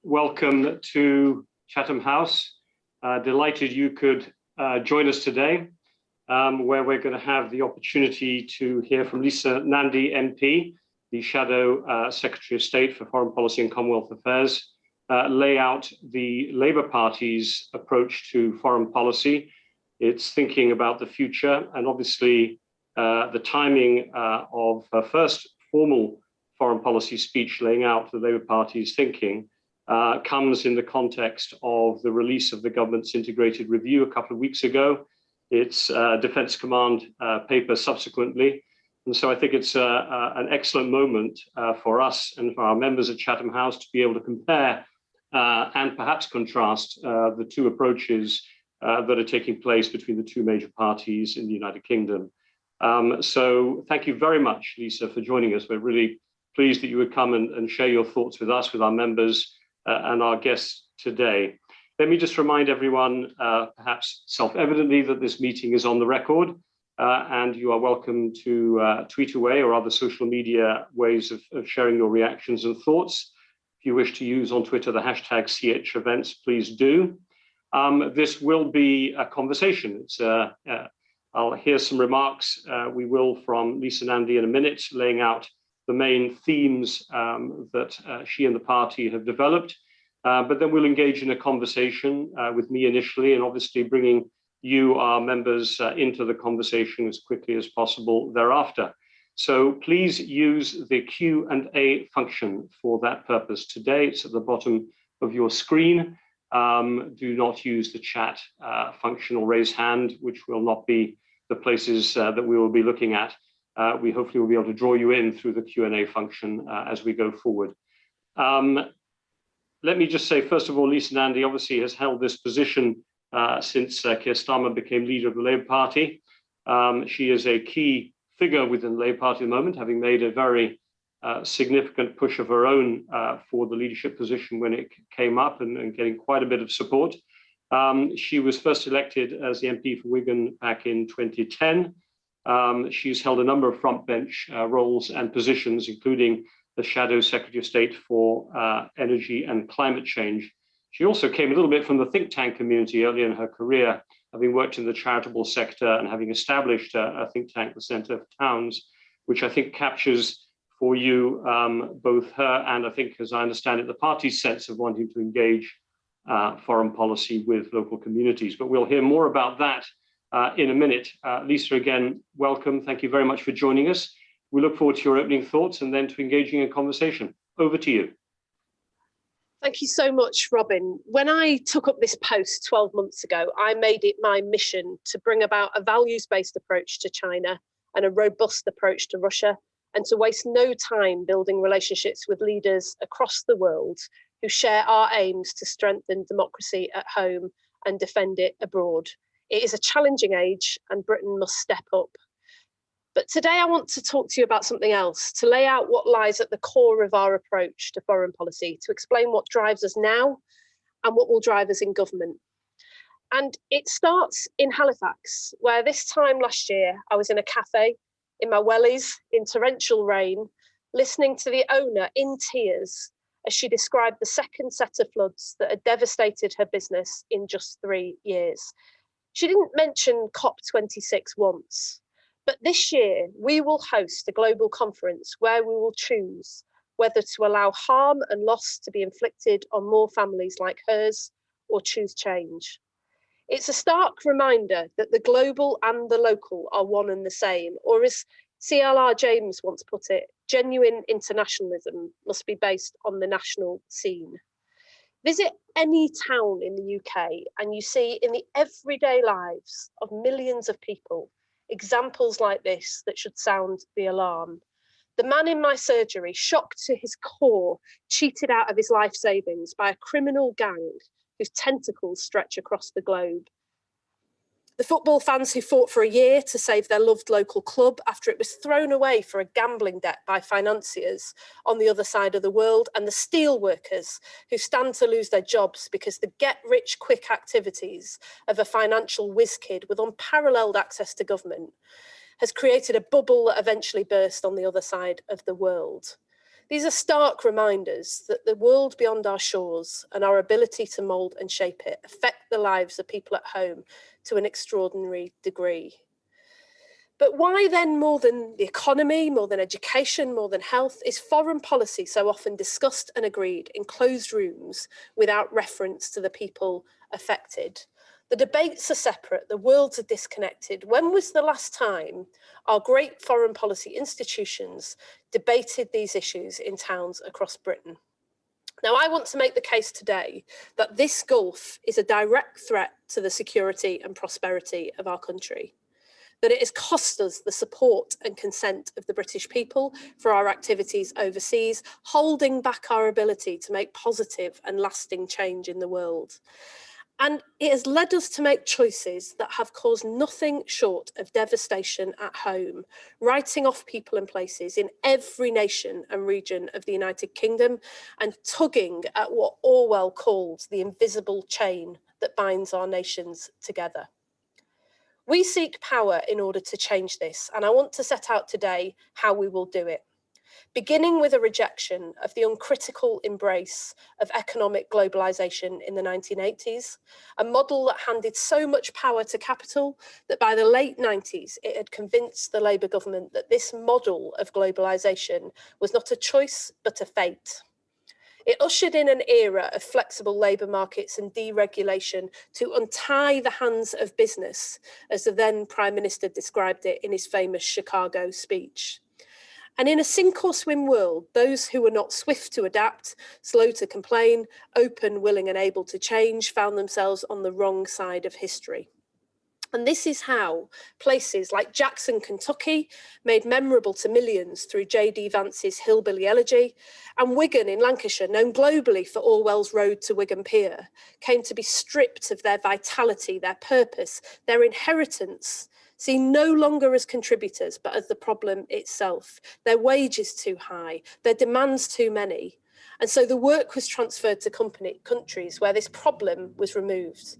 Welcome to Chatham House. Delighted you could join us today, where we're going to have the opportunity to hear from Nandy MP, the Shadow Secretary of State for Foreign Policy and Commonwealth Affairs, lay out the Labour Party's approach to foreign policy, its thinking about the future, and obviously the timing of her first formal foreign policy speech laying out the Labour Party's thinking comes in the context of the release of the government's integrated review a couple of weeks ago, its Defence Command paper subsequently. And so I think it's an excellent moment for us and for our members at Chatham House to be able to compare and perhaps contrast the two approaches that are taking place between the two major parties in the United Kingdom. So thank you very much, Lisa, for joining us. We're really pleased that you would come and share your thoughts with us, with our members and our guests today. Let me just remind everyone, perhaps self-evidently, that this meeting is on the record and you are welcome to tweet away or other social media ways of sharing your reactions and thoughts. If you wish to use on Twitter the hashtag #CHEvents, please do. This will be a conversation. I'll hear some remarks. We will from Lisa Nandy in a minute, laying out the main themes that she and the party have developed. But then we'll engage in a conversation with me initially, and obviously bringing you, our members, into the conversation as quickly as possible thereafter. So please use the Q&A function for that purpose today. It's at the bottom of your screen. Do not use the chat function or raise hand, which will not be the places that we will be looking at. We hopefully will be able to draw you in through the Q&A function as we go forward. Let me just say, first of all, Lisa Nandy obviously has held this position since Keir Starmer became leader of the Labour Party. She is a key figure within the Labour Party at the moment, having made a very significant push of her own for the leadership position when it came up and getting quite a bit of support. She was first elected as the MP for Wigan back in 2010. She's held a number of front bench roles and positions, including the Shadow Secretary of State for Energy and Climate Change. She also came a little bit from the think tank community early in her career, having worked in the charitable sector and having established a think tank, the Centre for Towns, which I think captures for you both her and, I think, as I understand it, the party's sense of wanting to engage foreign policy with local communities. But we'll hear more about that in a minute. Lisa, again, welcome. Thank you very much for joining us. We look forward to your opening thoughts and then to engaging in conversation. Over to you. Thank you so much, Robin. When I took up this post 12 months ago, I made it my mission to bring about a values-based approach to China and a robust approach to Russia, and to waste no time building relationships with leaders across the world who share our aims to strengthen democracy at home and defend it abroad. It is a challenging age and Britain must step up. But today I want to talk to you about something else, to lay out what lies at the core of our approach to foreign policy, to explain what drives us now and what will drive us in government. And it starts in Halifax, where this time last year I was in a cafe in my wellies in torrential rain, listening to the owner in tears as she described the second set of floods that had devastated her business in just 3 years. She didn't mention COP26 once. But this year, we will host a global conference where we will choose whether to allow harm and loss to be inflicted on more families like hers or choose change. It's a stark reminder that the global and the local are one and the same, or as CLR James once put it, genuine internationalism must be based on the national scene. Visit any town in the UK and you see in the everyday lives of millions of people examples like this that should sound the alarm. The man in my surgery, shocked to his core, cheated out of his life savings by a criminal gang whose tentacles stretch across the globe. The football fans who fought for a year to save their loved local club after it was thrown away for a gambling debt by financiers on the other side of the world, and the steel workers who stand to lose their jobs because the get-rich-quick activities of a financial whiz kid with unparalleled access to government has created a bubble that eventually burst on the other side of the world. These are stark reminders that the world beyond our shores and our ability to mould and shape it affect the lives of people at home to an extraordinary degree. But why then, more than the economy, more than education, more than health, is foreign policy so often discussed and agreed in closed rooms without reference to the people affected? The debates are separate, the worlds are disconnected. When was the last time our great foreign policy institutions debated these issues in towns across Britain? Now, I want to make the case today that this gulf is a direct threat to the security and prosperity of our country, that it has cost us the support and consent of the British people for our activities overseas, holding back our ability to make positive and lasting change in the world. And it has led us to make choices that have caused nothing short of devastation at home, writing off people and places in every nation and region of the United Kingdom and tugging at what Orwell called the invisible chain that binds our nations together. We seek power in order to change this, and I want to set out today how we will do it. Beginning with a rejection of the uncritical embrace of economic globalisation in the 1980s, a model that handed so much power to capital that by the late 90s it had convinced the Labour government that this model of globalisation was not a choice but a fate. It ushered in an era of flexible labour markets and deregulation to untie the hands of business, as the then Prime Minister described it in his famous Chicago speech. And in a sink or swim world, those who were not swift to adapt, slow to complain, open, willing and able to change, found themselves on the wrong side of history. And this is how places like Jackson, Kentucky, made memorable to millions through J.D. Vance's Hillbilly Elegy, and Wigan in Lancashire, known globally for Orwell's Road to Wigan Pier, came to be stripped of their vitality, their purpose, their inheritance, seen no longer as contributors, but as the problem itself. Their wages too high, their demands too many. And so the work was transferred to countries where this problem was removed.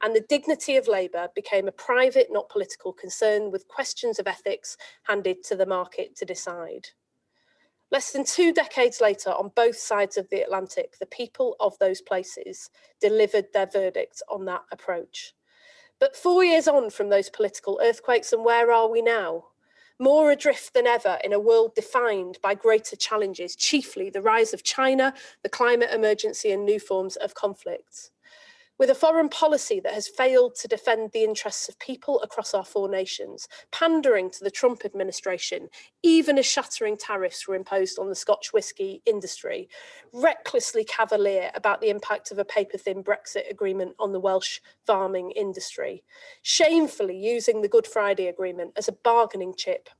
And the dignity of labour became a private, not political concern, with questions of ethics handed to the market to decide. Less than 2 decades later, on both sides of the Atlantic, the people of those places delivered their verdict on that approach. But 4 years on from those political earthquakes, and where are we now? More adrift than ever in a world defined by greater challenges, chiefly the rise of China, the climate emergency and new forms of conflict. With a foreign policy that has failed to defend the interests of people across our 4 nations, pandering to the Trump administration, even as shattering tariffs were imposed on the Scotch whisky industry, recklessly cavalier about the impact of a paper-thin Brexit agreement on the Welsh farming industry, shamefully using the Good Friday Agreement as a bargaining chip,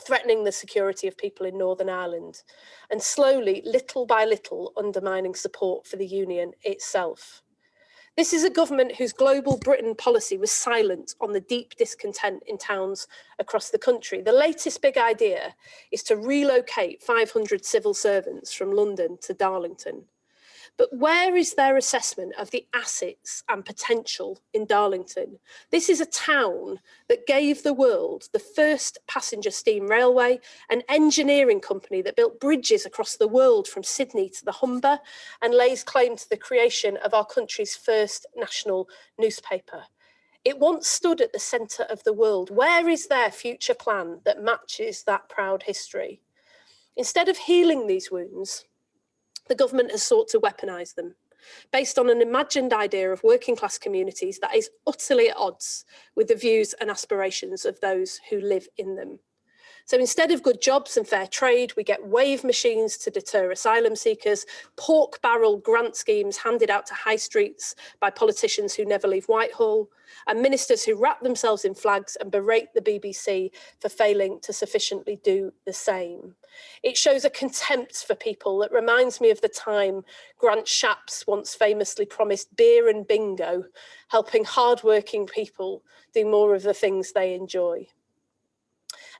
threatening the security of people in Northern Ireland, and slowly, little by little, undermining support for the Union itself. This is a government whose global Britain policy was silent on the deep discontent in towns across the country. The latest big idea is to relocate 500 civil servants from London to Darlington. But where is their assessment of the assets and potential in Darlington? This is a town that gave the world the first passenger steam railway, an engineering company that built bridges across the world from Sydney to the Humber, and lays claim to the creation of our country's first national newspaper. It once stood at the centre of the world. Where is their future plan that matches that proud history? Instead of healing these wounds, the government has sought to weaponise them, based on an imagined idea of working class communities that is utterly at odds with the views and aspirations of those who live in them. So instead of good jobs and fair trade, we get wave machines to deter asylum seekers, pork barrel grant schemes handed out to high streets by politicians who never leave Whitehall, and ministers who wrap themselves in flags and berate the BBC for failing to sufficiently do the same. It shows a contempt for people that reminds me of the time Grant Shapps once famously promised beer and bingo, helping hardworking people do more of the things they enjoy.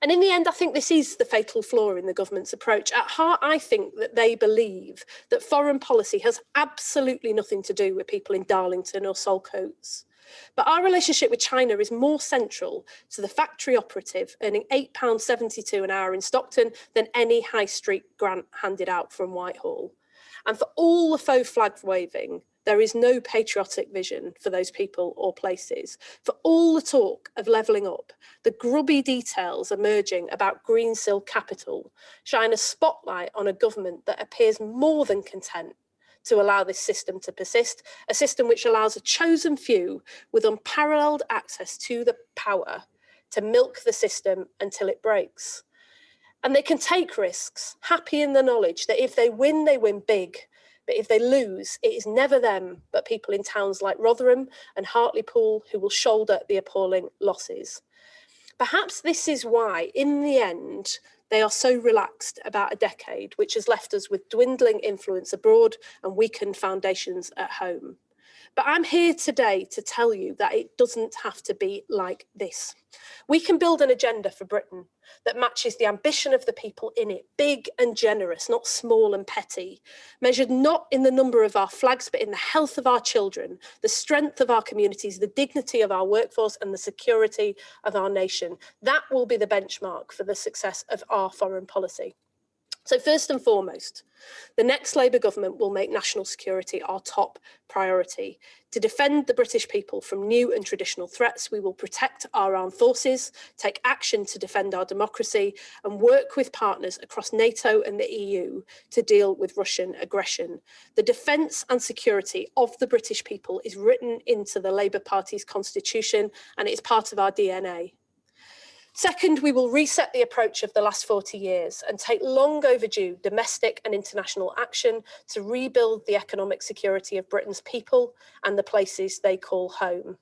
And in the end, I think this is the fatal flaw in the government's approach. At heart, I think that they believe that foreign policy has absolutely nothing to do with people in Darlington or Saltcoats. But our relationship with China is more central to the factory operative earning £8.72 an hour in Stockton than any high street grant handed out from Whitehall. And for all the faux flag waving, there is no patriotic vision for those people or places. For all the talk of levelling up, the grubby details emerging about Greensill Capital shine a spotlight on a government that appears more than content to allow this system to persist, a system which allows a chosen few with unparalleled access to the power to milk the system until it breaks. And they can take risks, happy in the knowledge that if they win big. But if they lose, it is never them, but people in towns like Rotherham and Hartlepool who will shoulder the appalling losses. Perhaps this is why, in the end, they are so relaxed about a decade, which has left us with dwindling influence abroad and weakened foundations at home. But I'm here today to tell you that it doesn't have to be like this. We can build an agenda for Britain that matches the ambition of the people in it, big and generous, not small and petty, measured not in the number of our flags, but in the health of our children, the strength of our communities, the dignity of our workforce, and the security of our nation. That will be the benchmark for the success of our foreign policy. So first and foremost, the next Labour government will make national security our top priority. To defend the British people from new and traditional threats, we will protect our armed forces, take action to defend our democracy, and work with partners across NATO and the EU to deal with Russian aggression. The defence and security of the British people is written into the Labour Party's constitution, and it's part of our DNA. Second, we will reset the approach of the last 40 years and take long overdue domestic and international action to rebuild the economic security of Britain's people and the places they call home.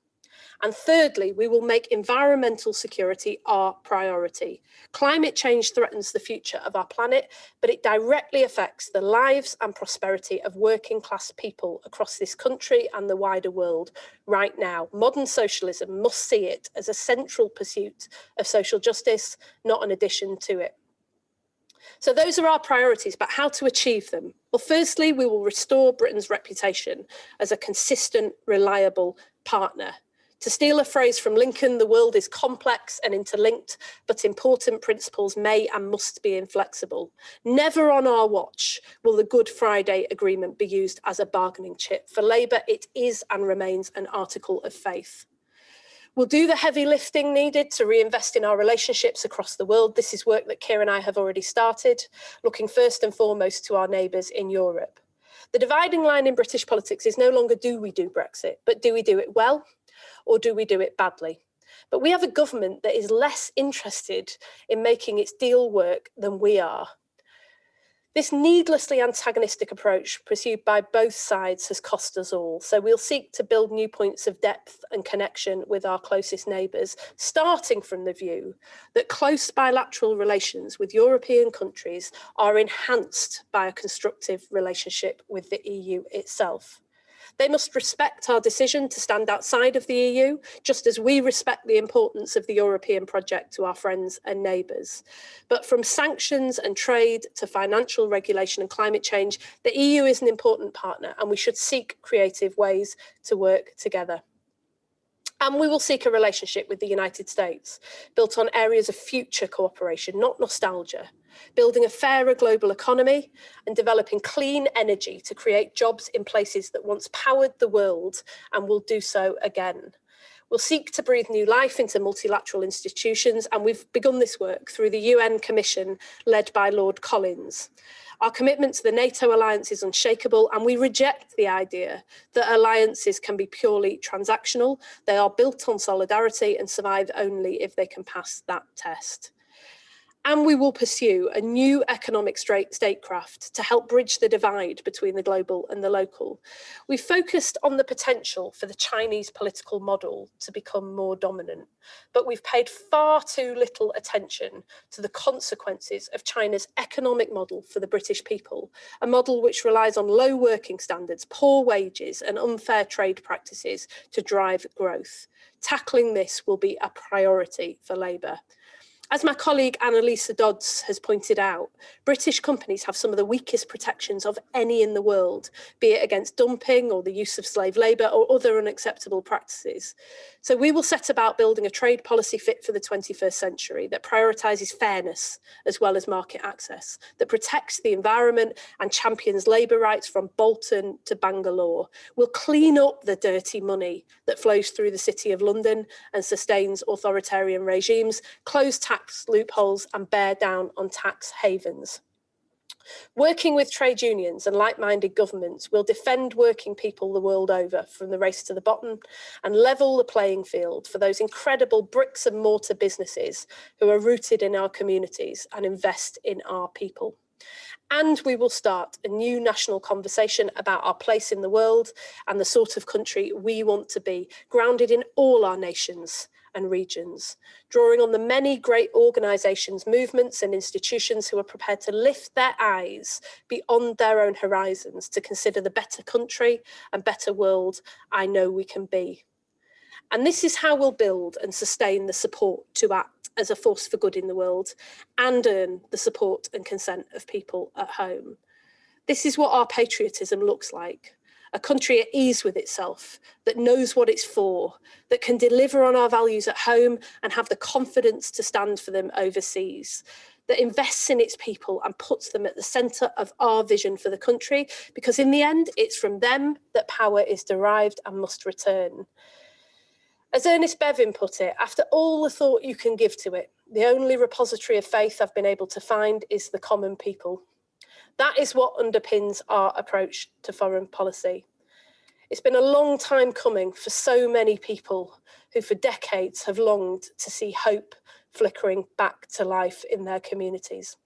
And thirdly, we will make environmental security our priority. Climate change threatens the future of our planet, but it directly affects the lives and prosperity of working class people across this country and the wider world right now. Modern socialism must see it as a central pursuit of social justice, not an addition to it. So those are our priorities, but how to achieve them? Well, firstly, we will restore Britain's reputation as a consistent, reliable partner. To steal a phrase from Lincoln, the world is complex and interlinked, but important principles may and must be inflexible. Never on our watch will the Good Friday Agreement be used as a bargaining chip. For Labour, it is and remains an article of faith. We'll do the heavy lifting needed to reinvest in our relationships across the world. This is work that Keir and I have already started, looking first and foremost to our neighbours in Europe. The dividing line in British politics is no longer do we do Brexit, but do we do it well? Or do we do it badly? But we have a government that is less interested in making its deal work than we are. This needlessly antagonistic approach pursued by both sides has cost us all. So we'll seek to build new points of depth and connection with our closest neighbours, starting from the view that close bilateral relations with European countries are enhanced by a constructive relationship with the EU itself. They must respect our decision to stand outside of the EU, just as we respect the importance of the European project to our friends and neighbours. But from sanctions and trade to financial regulation and climate change, the EU is an important partner, and we should seek creative ways to work together. And we will seek a relationship with the United States, built on areas of future cooperation, not nostalgia, building a fairer global economy and developing clean energy to create jobs in places that once powered the world and will do so again. We'll seek to breathe new life into multilateral institutions, and we've begun this work through the UN Commission led by Lord Collins. Our commitment to the NATO alliance is unshakable, and we reject the idea that alliances can be purely transactional. They are built on solidarity and survive only if they can pass that test. And we will pursue a new economic statecraft to help bridge the divide between the global and the local. We've focused on the potential for the Chinese political model to become more dominant, but we've paid far too little attention to the consequences of China's economic model for the British people, a model which relies on low working standards, poor wages, and unfair trade practices to drive growth. Tackling this will be a priority for Labour. As my colleague Annalisa Dodds has pointed out, British companies have some of the weakest protections of any in the world, be it against dumping or the use of slave labour or other unacceptable practices. So we will set about building a trade policy fit for the 21st century that prioritises fairness as well as market access, that protects the environment and champions labour rights from Bolton to Bangalore. We'll clean up the dirty money that flows through the City of London and sustains authoritarian regimes, close tax loopholes and bear down on tax havens. Working with trade unions and like-minded governments will defend working people the world over from the race to the bottom and level the playing field for those incredible bricks and mortar businesses who are rooted in our communities and invest in our people. And we will start a new national conversation about our place in the world and the sort of country we want to be, grounded in all our nations and regions, drawing on the many great organisations, movements and institutions who are prepared to lift their eyes beyond their own horizons to consider the better country and better world I know we can be. And this is how we'll build and sustain the support to act as a force for good in the world and earn the support and consent of people at home. This is what our patriotism looks like. A country at ease with itself, that knows what it's for, that can deliver on our values at home and have the confidence to stand for them overseas, that invests in its people and puts them at the centre of our vision for the country, because in the end, it's from them that power is derived and must return. As Ernest Bevin put it, after all the thought you can give to it, the only repository of faith I've been able to find is the common people. That is what underpins our approach to foreign policy. It's been a long time coming for so many people who for decades have longed to see hope flickering back to life in their communities.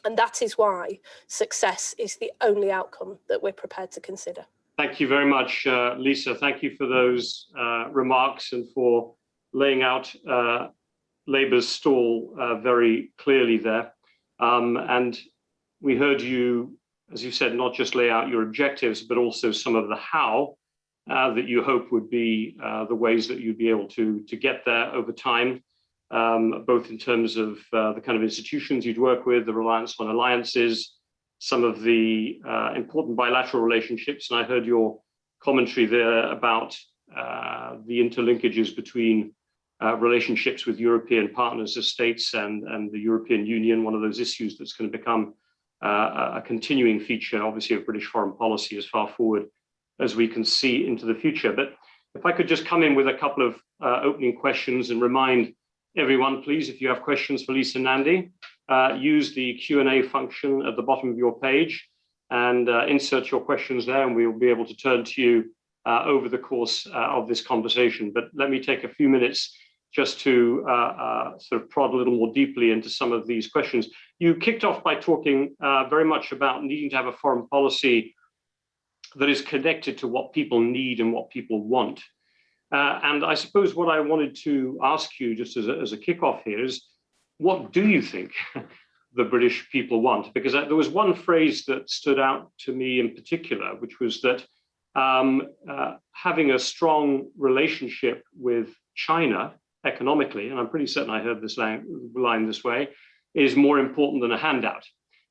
And that is why success is the only outcome that we're prepared to consider. Thank you very much, Lisa. Thank you for those remarks and for laying out Labour's stall very clearly there. And we heard you, as you said, not just lay out your objectives, but also some of the how that you hope would be the ways that you'd be able to get there over time, both in terms of the kind of institutions you'd work with, the reliance on alliances, some of the important bilateral relationships. And I heard your commentary there about the interlinkages between relationships with European partners as states and the European Union, one of those issues that's going to become a continuing feature, obviously, of British foreign policy as far forward as we can see into the future. But if I could just come in with a couple of opening questions and remind everyone, please, if you have questions for Lisa and Nandy, use the Q&A function at the bottom of your page and insert your questions there, and we'll be able to turn to you over the course of this conversation. But let me take a few minutes just to sort of prod a little more deeply into some of these questions. You kicked off by talking very much about needing to have a foreign policy that is connected to what people need and what people want. And I suppose what I wanted to ask you just as a kickoff here is, what do you think the British people want? Because there was one phrase that stood out to me in particular, which was that having a strong relationship with China economically, and I'm pretty certain I heard this line this way, is more important than a handout.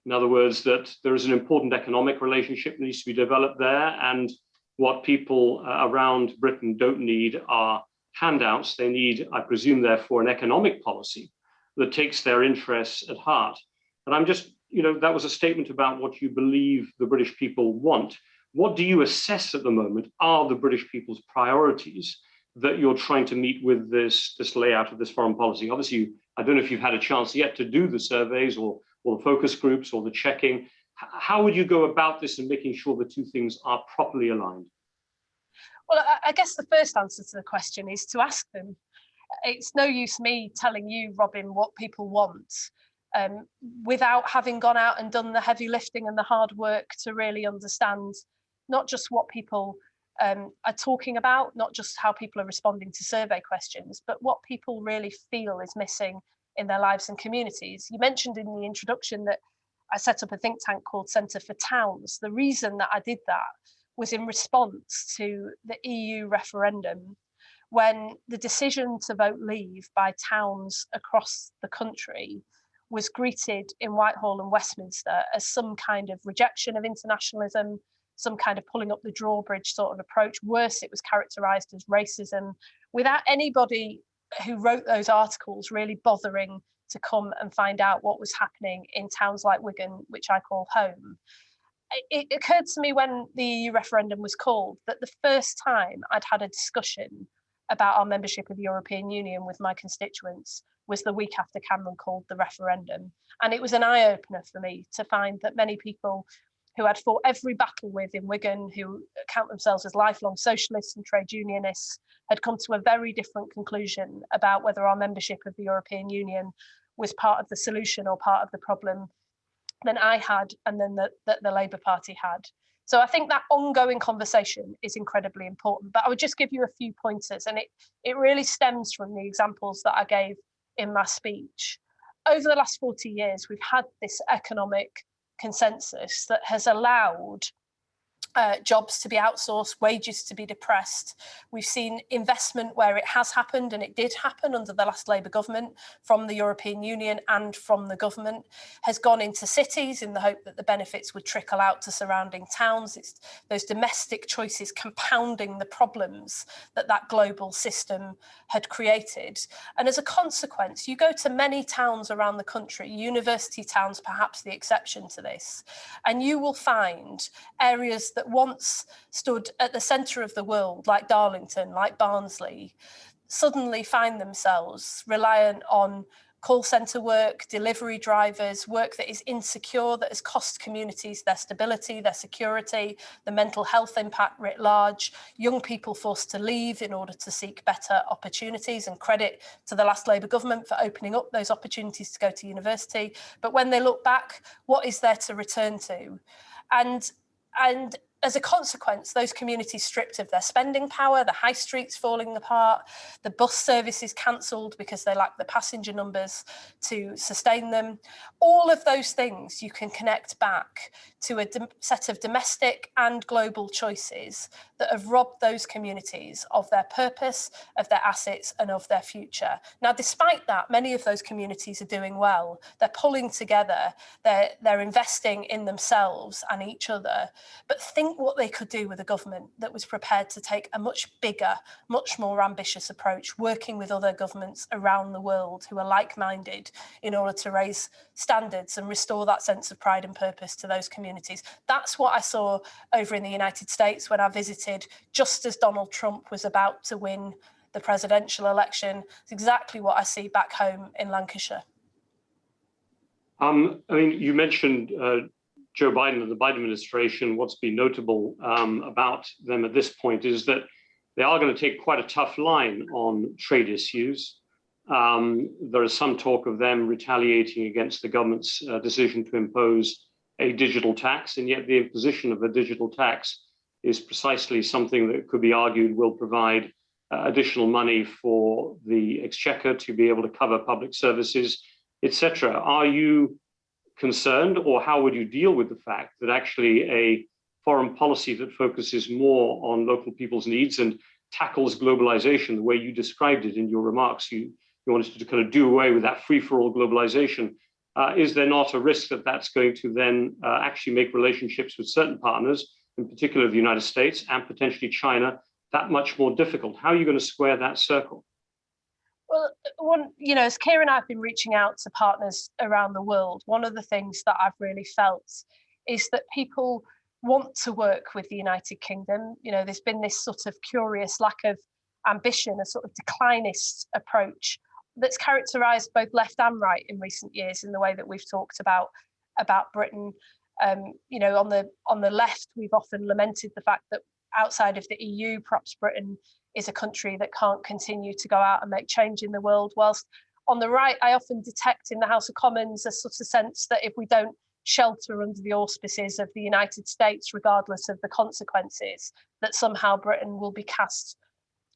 In other words, that there is an important economic relationship that needs to be developed there, and what people around Britain don't need are handouts. They need, I presume, therefore, an economic policy that takes their interests at heart. And I'm just, that was a statement about what you believe the British people want. What do you assess at the moment are the British people's priorities that you're trying to meet with this layout of this foreign policy? Obviously, I don't know if you've had a chance yet to do the surveys or the focus groups or the checking. How would you go about this and making sure the two things are properly aligned? Well, I guess the first answer to the question is to ask them. It's no use me telling you, Robin, what people want without having gone out and done the heavy lifting and the hard work to really understand not just what people are talking about, not just how people are responding to survey questions, but what people really feel is missing in their lives and communities. You mentioned in the introduction that I set up a think tank called Centre for Towns. The reason that I did that was in response to the EU referendum, when the decision to vote leave by towns across the country was greeted in Whitehall and Westminster as some kind of rejection of internationalism, some kind of pulling up the drawbridge sort of approach. Worse, it was characterised as racism, without anybody who wrote those articles really bothering to come and find out what was happening in towns like Wigan, which I call home. It occurred to me when the EU referendum was called that the first time I'd had a discussion about our membership of the European Union with my constituents was the week after Cameron called the referendum. And it was an eye-opener for me to find that many people who I'd fought every battle with in Wigan, who count themselves as lifelong socialists and trade unionists, had come to a very different conclusion about whether our membership of the European Union was part of the solution or part of the problem than I had and then that the Labour Party had. So I think that ongoing conversation is incredibly important. But I would just give you a few pointers, and it really stems from the examples that I gave in my speech. Over the last 40 years, we've had this economic consensus that has allowed jobs to be outsourced, wages to be depressed. We've seen investment where it has happened, and it did happen under the last Labour government, from the European Union and from the government, has gone into cities in the hope that the benefits would trickle out to surrounding towns. It's those domestic choices compounding the problems that that global system had created. And as a consequence, you go to many towns around the country, university towns perhaps the exception to this, and you will find areas that once stood at the centre of the world, like Darlington, like Barnsley, suddenly find themselves reliant on call centre work, delivery drivers, work that is insecure, that has cost communities their stability, their security, the mental health impact writ large, young people forced to leave in order to seek better opportunities, and credit to the last Labour government for opening up those opportunities to go to university. But when they look back, what is there to return to? And as a consequence, those communities stripped of their spending power, the high streets falling apart, the bus services cancelled because they lack the passenger numbers to sustain them. All of those things you can connect back to a set of domestic and global choices that have robbed those communities of their purpose, of their assets, and of their future. Now, despite that, many of those communities are doing well. They're pulling together, they're investing in themselves and each other. But think what they could do with a government that was prepared to take a much bigger, much more ambitious approach, working with other governments around the world who are like-minded in order to raise standards and restore that sense of pride and purpose to those communities. That's what I saw over in the United States when I visited, just as Donald Trump was about to win the presidential election. It's exactly what I see back home in Lancashire. I mean, you mentioned Joe Biden and the Biden administration. What's been notable about them at this point is that they are going to take quite a tough line on trade issues. There is some talk of them retaliating against the government's decision to impose a digital tax, and yet the imposition of a digital tax is precisely something that could be argued will provide additional money for the exchequer to be able to cover public services, etc. Are you concerned, or how would you deal with the fact that actually a foreign policy that focuses more on local people's needs and tackles globalization the way you described it in your remarks, you wanted to kind of do away with that free-for-all globalization, is there not a risk that that's going to then actually make relationships with certain partners, in particular the United States and potentially China, that much more difficult? How are you going to square that circle? Well, as Keir and I have been reaching out to partners around the world, one of the things that I've really felt is that people want to work with the United Kingdom. There's been this sort of curious lack of ambition, a sort of declinist approach that's characterised both left and right in recent years in the way that we've talked about Britain. On the left, we've often lamented the fact that outside of the EU, perhaps Britain is a country that can't continue to go out and make change in the world. Whilst on the right, I often detect in the House of Commons a sort of sense that if we don't shelter under the auspices of the United States, regardless of the consequences, that somehow Britain will be cast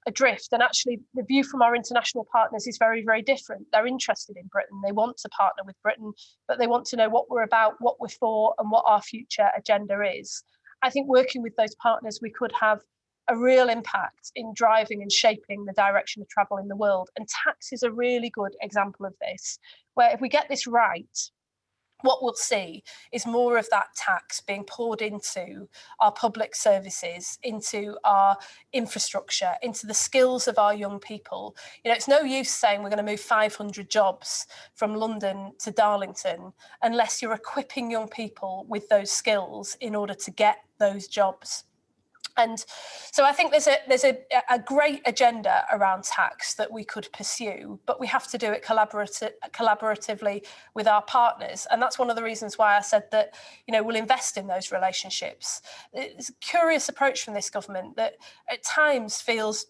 adrift. And actually, the view from our international partners is very, very different. They're interested in Britain. They want to partner with Britain, but they want to know what we're about, what we're for, and what our future agenda is. I think working with those partners, we could have a real impact in driving and shaping the direction of travel in the world. And tax is a really good example of this, where if we get this right, what we'll see is more of that tax being poured into our public services, into our infrastructure, into the skills of our young people. You know, it's no use saying we're going to move 500 jobs from London to Darlington unless you're equipping young people with those skills in order to get those jobs. And so I think there's a great agenda around tax that we could pursue, but we have to do it collaboratively with our partners. And that's one of the reasons why I said that, you know, we'll invest in those relationships. It's a curious approach from this government that at times feels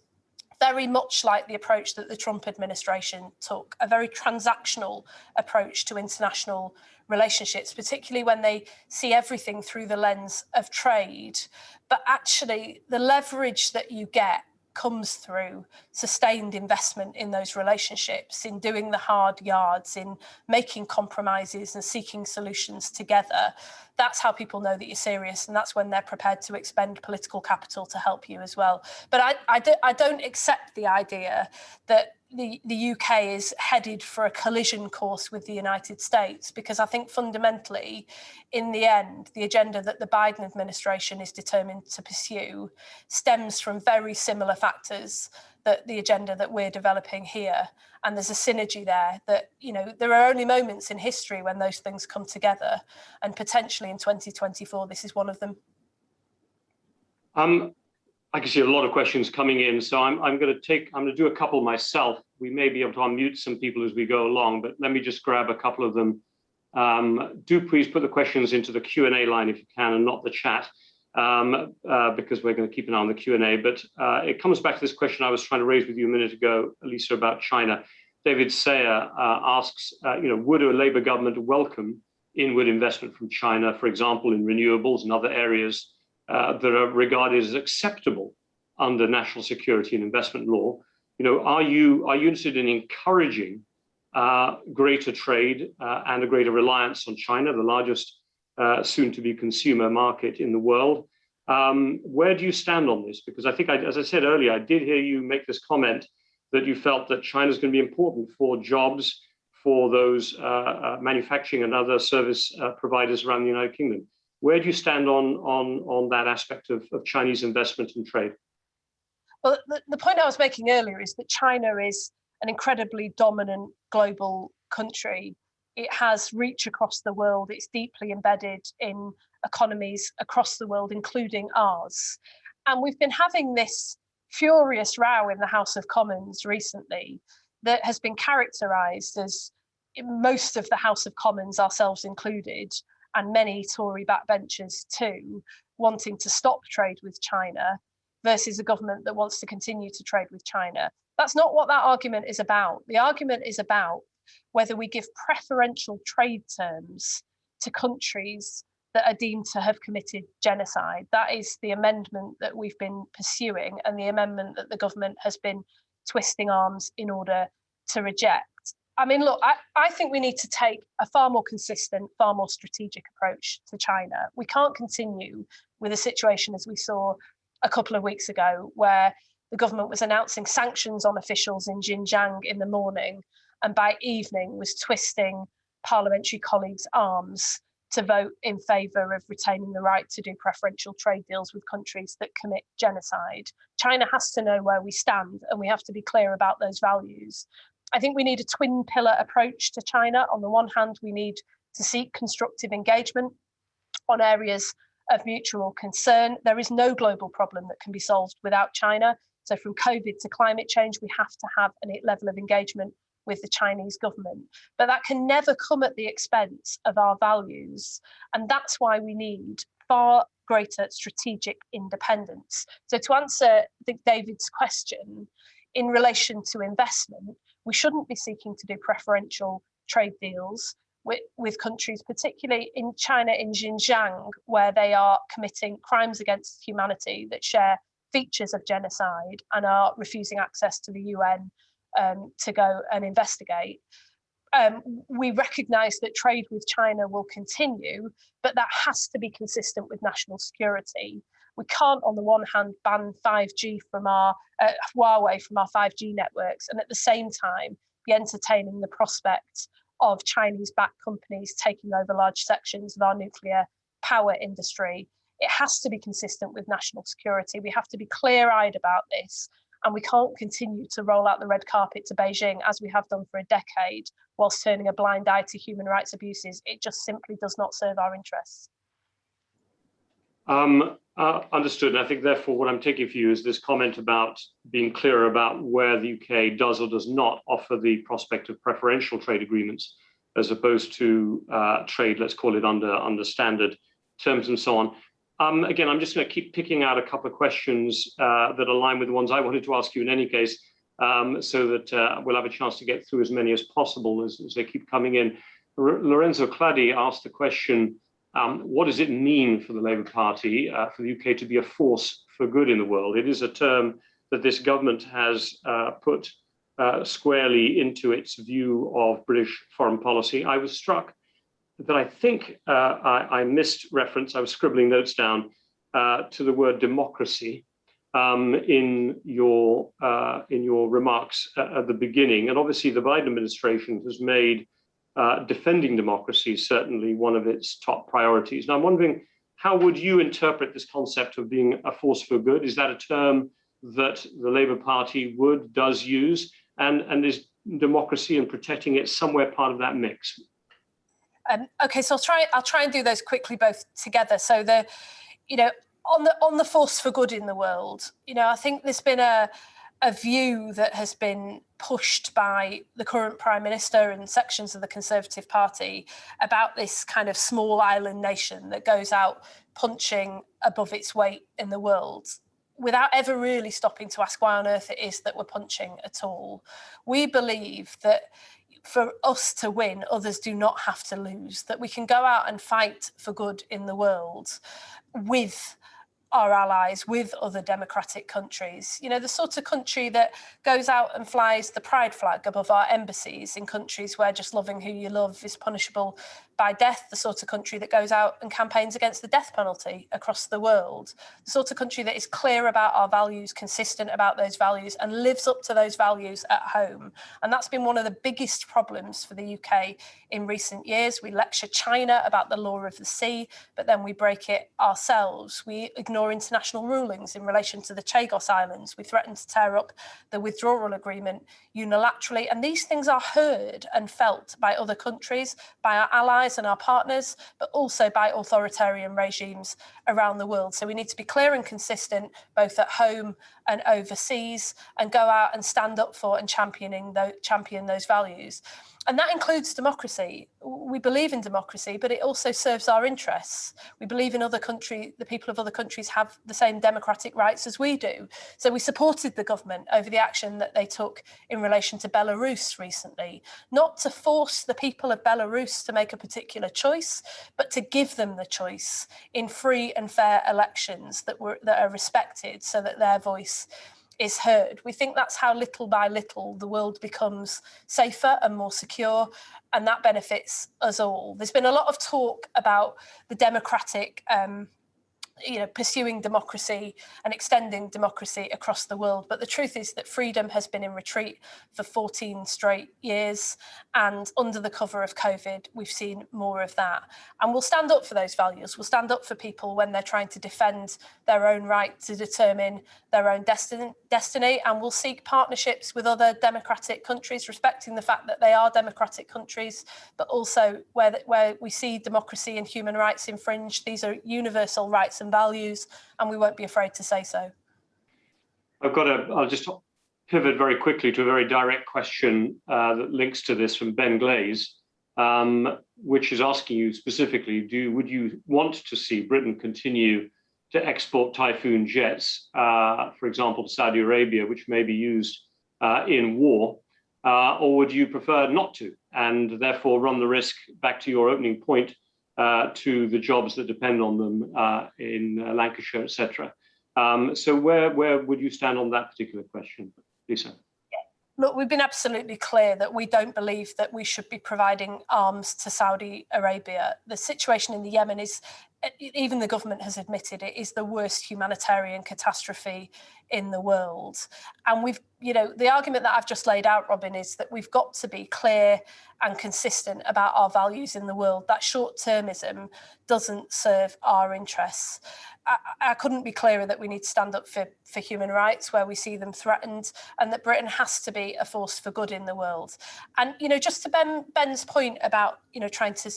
very much like the approach that the Trump administration took, a very transactional approach to international relationships, particularly when they see everything through the lens of trade. But actually, the leverage that you get comes through sustained investment in those relationships, in doing the hard yards, in making compromises and seeking solutions together. That's how people know that you're serious, and that's when they're prepared to expend political capital to help you as well. But I don't accept the idea that the UK is headed for a collision course with the United States, because I think fundamentally, in the end, the agenda that the Biden administration is determined to pursue stems from very similar factors that the agenda that we're developing here. And there's a synergy there that, you know, there are only moments in history when those things come together, and potentially in 2024, this is one of them. I can see a lot of questions coming in, so I'm going to do a couple myself. We may be able to unmute some people as we go along, but let me just grab a couple of them. Do please put the questions into the Q&A line if you can, and not the chat, because we're going to keep an eye on the Q&A. But it comes back to this question I was trying to raise with you a minute ago, Lisa, about China. David Sayer asks, would a Labour government welcome inward investment from China, for example, in renewables and other areas that are regarded as acceptable under national security and investment law? You know, are you interested in encouraging greater trade and a greater reliance on China, the largest soon-to-be consumer market in the world? Where do you stand on this? Because I think, as I said earlier, I did hear you make this comment that you felt that China is going to be important for jobs, for those manufacturing and other service providers around the United Kingdom. Where do you stand on that aspect of Chinese investment and trade? Well, the point I was making earlier is that China is an incredibly dominant global country. It has reach across the world. It's deeply embedded in economies across the world, including ours. And we've been having this furious row in the House of Commons recently that has been characterised as most of the House of Commons, ourselves included, and many Tory backbenchers too, wanting to stop trade with China versus a government that wants to continue to trade with China. That's not what that argument is about. The argument is about whether we give preferential trade terms to countries that are deemed to have committed genocide. That is the amendment that we've been pursuing, and the amendment that the government has been twisting arms in order to reject. I mean, look, I think we need to take a far more consistent, far more strategic approach to China. We can't continue with a situation as we saw a couple of weeks ago, where the government was announcing sanctions on officials in Xinjiang in the morning, and by evening was twisting parliamentary colleagues' arms to vote in favour of retaining the right to do preferential trade deals with countries that commit genocide. China has to know where we stand, and we have to be clear about those values. I think we need a twin pillar approach to China. On the one hand, we need to seek constructive engagement on areas of mutual concern. There is no global problem that can be solved without China. So from COVID to climate change, we have to have a level of engagement with the Chinese government. But that can never come at the expense of our values. And that's why we need far greater strategic independence. So to answer, I think, David's question, in relation to investment, we shouldn't be seeking to do preferential trade deals with countries, particularly in China, in Xinjiang, where they are committing crimes against humanity that share features of genocide and are refusing access to the UN to go and investigate. We recognise that trade with China will continue, but that has to be consistent with national security. We can't, on the one hand, ban 5G from our Huawei from our 5G networks, and at the same time be entertaining the prospect of Chinese-backed companies taking over large sections of our nuclear power industry. It has to be consistent with national security. We have to be clear-eyed about this, and we can't continue to roll out the red carpet to Beijing as we have done for a decade, whilst turning a blind eye to human rights abuses. It just simply does not serve our interests. Understood. And I think, therefore, what I'm taking for you is this comment about being clear about where the UK does or does not offer the prospect of preferential trade agreements, as opposed to trade, let's call it, under standard terms and so on. Again, I'm just going to keep picking out a couple of questions that align with the ones I wanted to ask you in any case, so that we'll have a chance to get through as many as possible as they keep coming in. Lorenzo Cladi asked the question, what does it mean for the Labour Party, for the UK to be a force for good in the world? It is a term that this government has put squarely into its view of British foreign policy. I was struck that I think I missed reference, I was scribbling notes down, to the word democracy in your remarks at the beginning. And obviously the Biden administration has made defending democracy certainly one of its top priorities. And I'm wondering, how would you interpret this concept of being a force for good? Is that a term that the Labour Party does use? And is democracy and protecting it somewhere part of that mix? Okay, so I'll try and do those quickly both together. So on the force for good in the world, I think there's been a view that has been pushed by the current Prime Minister and sections of the Conservative Party about this kind of small island nation that goes out punching above its weight in the world, without ever really stopping to ask why on earth it is that we're punching at all. We believe that for us to win, others do not have to lose, that we can go out and fight for good in the world with our allies, with other democratic countries. The sort of country that goes out and flies the pride flag above our embassies in countries where just loving who you love is punishable by death, the sort of country that goes out and campaigns against the death penalty across the world, the sort of country that is clear about our values, consistent about those values, and lives up to those values at home. And that's been one of the biggest problems for the UK in recent years. We lecture China about the law of the sea, but then we break it ourselves. We ignore international rulings in relation to the Chagos Islands. We threaten to tear up the withdrawal agreement unilaterally. And these things are heard and felt by other countries, by our allies and our partners, but also by authoritarian regimes around the world. So we need to be clear and consistent, both at home and overseas, and go out and stand up for and champion those values. And that includes democracy. We believe in democracy, but it also serves our interests. We believe in the people of other countries have the same democratic rights as we do. So we supported the government over the action that they took in relation to Belarus recently, not to force the people of Belarus to make a particular choice, but to give them the choice in free and fair elections that are respected, so that their voice is heard. We think that's how little by little the world becomes safer and more secure, and that benefits us all. There's been a lot of talk about the democratic pursuing democracy and extending democracy across the world. But the truth is that freedom has been in retreat for 14 straight years. And under the cover of COVID, we've seen more of that. And we'll stand up for those values. We'll stand up for people when they're trying to defend their own right to determine their own destiny. And we'll seek partnerships with other democratic countries, respecting the fact that they are democratic countries, but also where we see democracy and human rights infringed. These are universal rights and values, and we won't be afraid to say so. I'll just pivot very quickly to a very direct question that links to this from Ben Glaze, which is asking you specifically, would you want to see Britain continue to export Typhoon jets, for example, to Saudi Arabia, which may be used in war, or would you prefer not to, and therefore run the risk, back to your opening point, to the jobs that depend on them in Lancashire, etc. So where would you stand on that particular question, Lisa? Look, we've been absolutely clear that we don't believe that we should be providing arms to Saudi Arabia. The situation in the Yemen is even the government has admitted it is the worst humanitarian catastrophe in the world. And we've, the argument that I've just laid out, Robin, is that we've got to be clear and consistent about our values in the world. That short-termism doesn't serve our interests. I couldn't be clearer that we need to stand up for human rights where we see them threatened, and that Britain has to be a force for good in the world. And, just to Ben's point about, trying to,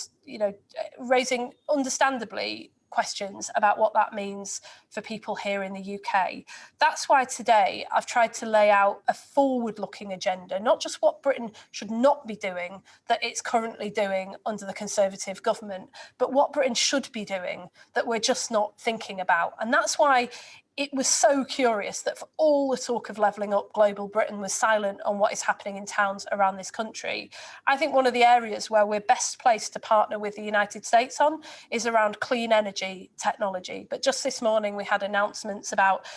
raising understandably questions about what that means for people here in the UK. That's why today I've tried to lay out a forward-looking agenda, not just what Britain should not be doing that it's currently doing under the Conservative government, but what Britain should be doing that we're just not thinking about. And that's why it was so curious that for all the talk of levelling up, global Britain was silent on what is happening in towns around this country. I think one of the areas where we're best placed to partner with the United States on is around clean energy technology. But just this morning, we had announcements about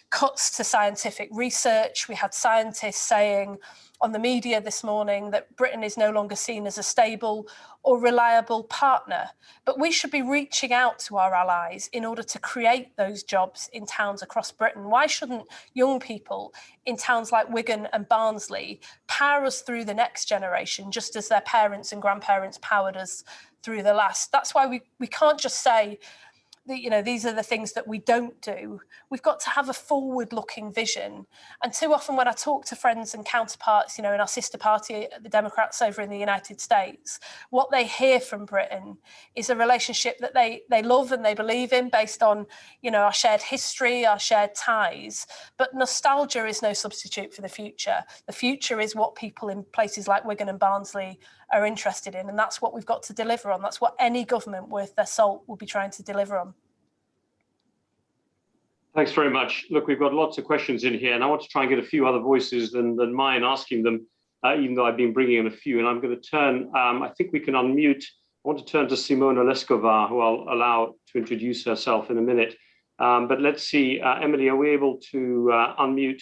cuts to scientific research. We had scientists saying on the media this morning that Britain is no longer seen as a stable or reliable partner. But we should be reaching out to our allies in order to create those jobs in towns across Britain. Why shouldn't young people in towns like Wigan and Barnsley power us through the next generation, just as their parents and grandparents powered us through the last? That's why we can't just say, these are the things that we don't do. We've got to have a forward-looking vision. And too often when I talk to friends and counterparts, in our sister party, the Democrats over in the United States, what they hear from Britain is a relationship that they love and they believe in based on, our shared history, our shared ties. But nostalgia is no substitute for the future. The future is what people in places like Wigan and Barnsley are interested in, and that's what we've got to deliver on. That's what any government worth their salt will be trying to deliver on. Thanks very much. Look, we've got lots of questions in here, and I want to try and get a few other voices than mine asking them, even though I've been bringing in a few. And I'm going to turn, I think we can unmute. I want to turn to Simona Lescova, who I'll allow to introduce herself in a minute. But let's see, Emily, are we able to unmute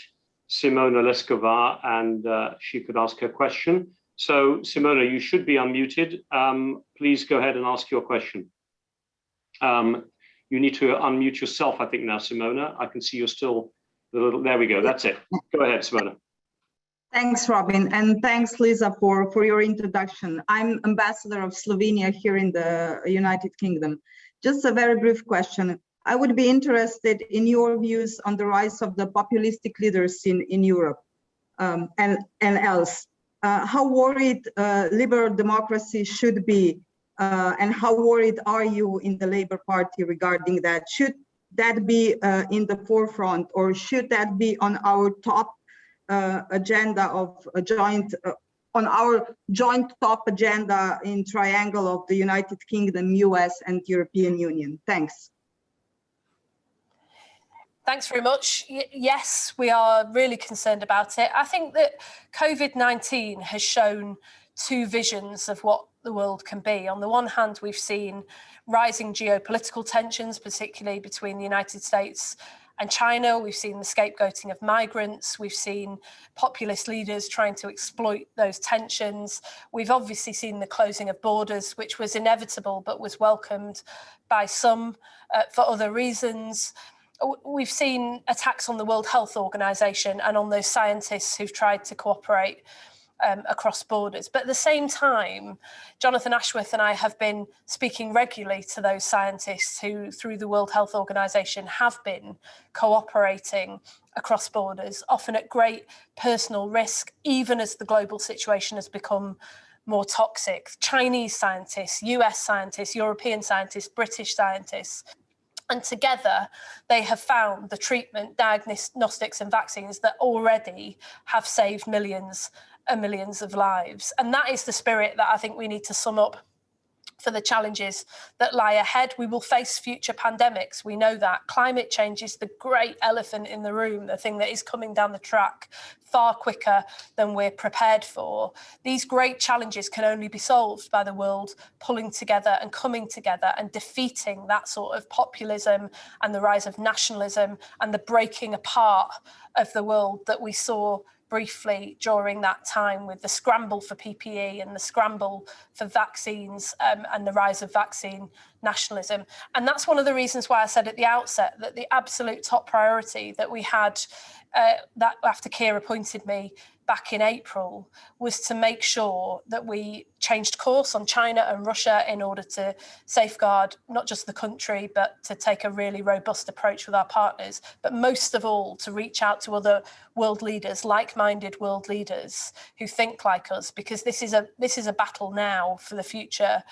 Simona Lescova, and she could ask her question? So, Simona, you should be unmuted. Please go ahead and ask your question. You need to unmute yourself, I think now, Simona. I can see you're still a little, there we go, that's it. Go ahead, Simona. Thanks, Robin, and thanks, Lisa, for your introduction. I'm Ambassador of Slovenia here in the United Kingdom. Just a very brief question. I would be interested in your views on the rise of the populistic leaders in Europe and else. How worried liberal democracy should be, and how worried are you in the Labour Party regarding that? Should that be in the forefront, or should that be on our top agenda of a joint, on our joint top agenda in triangle of the United Kingdom, US and European Union? Thanks. Thanks very much. Yes, we are really concerned about it. I think that COVID-19 has shown two visions of what the world can be. On the one hand, we've seen rising geopolitical tensions, particularly between the United States and China. We've seen the scapegoating of migrants. We've seen populist leaders trying to exploit those tensions. We've obviously seen the closing of borders, which was inevitable, but was welcomed by some for other reasons. We've seen attacks on the World Health Organization and on those scientists who've tried to cooperate across borders. But at the same time, Jonathan Ashworth and I have been speaking regularly to those scientists who, through the World Health Organization, have been cooperating across borders, often at great personal risk, even as the global situation has become more toxic. Chinese scientists, US scientists, European scientists, British scientists. And together, they have found the treatment, diagnostics and vaccines that already have saved millions and millions of lives. And that is the spirit that I think we need to sum up for the challenges that lie ahead. We will face future pandemics. We know that. Climate change is the great elephant in the room, the thing that is coming down the track far quicker than we're prepared for. These great challenges can only be solved by the world pulling together and coming together and defeating that sort of populism and the rise of nationalism and the breaking apart of the world that we saw briefly during that time with the scramble for PPE and the scramble for vaccines and the rise of vaccine nationalism. And that's one of the reasons why I said at the outset that the absolute top priority that we had that after Keir appointed me back in April was to make sure that we changed course on China and Russia in order to safeguard not just the country, but to take a really robust approach with our partners, but most of all to reach out to other world leaders, like-minded world leaders who think like us, because this is a battle now for the future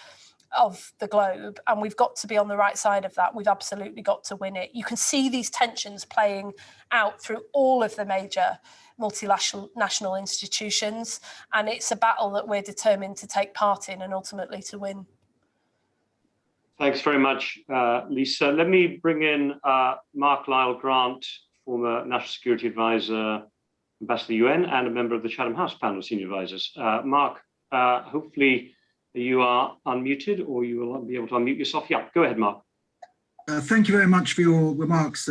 of the globe, and we've got to be on the right side of that. We've absolutely got to win it. You can see these tensions playing out through all of the major multinational institutions, and it's a battle that we're determined to take part in and ultimately to win. Thanks very much, Lisa. Let me bring in Mark Lyle Grant, former National Security Advisor, Ambassador to the UN, and a member of the Chatham House panel of senior advisors. Mark, hopefully you are unmuted, or you will be able to unmute yourself. Yeah, go ahead, Mark. Thank you very much for your remarks,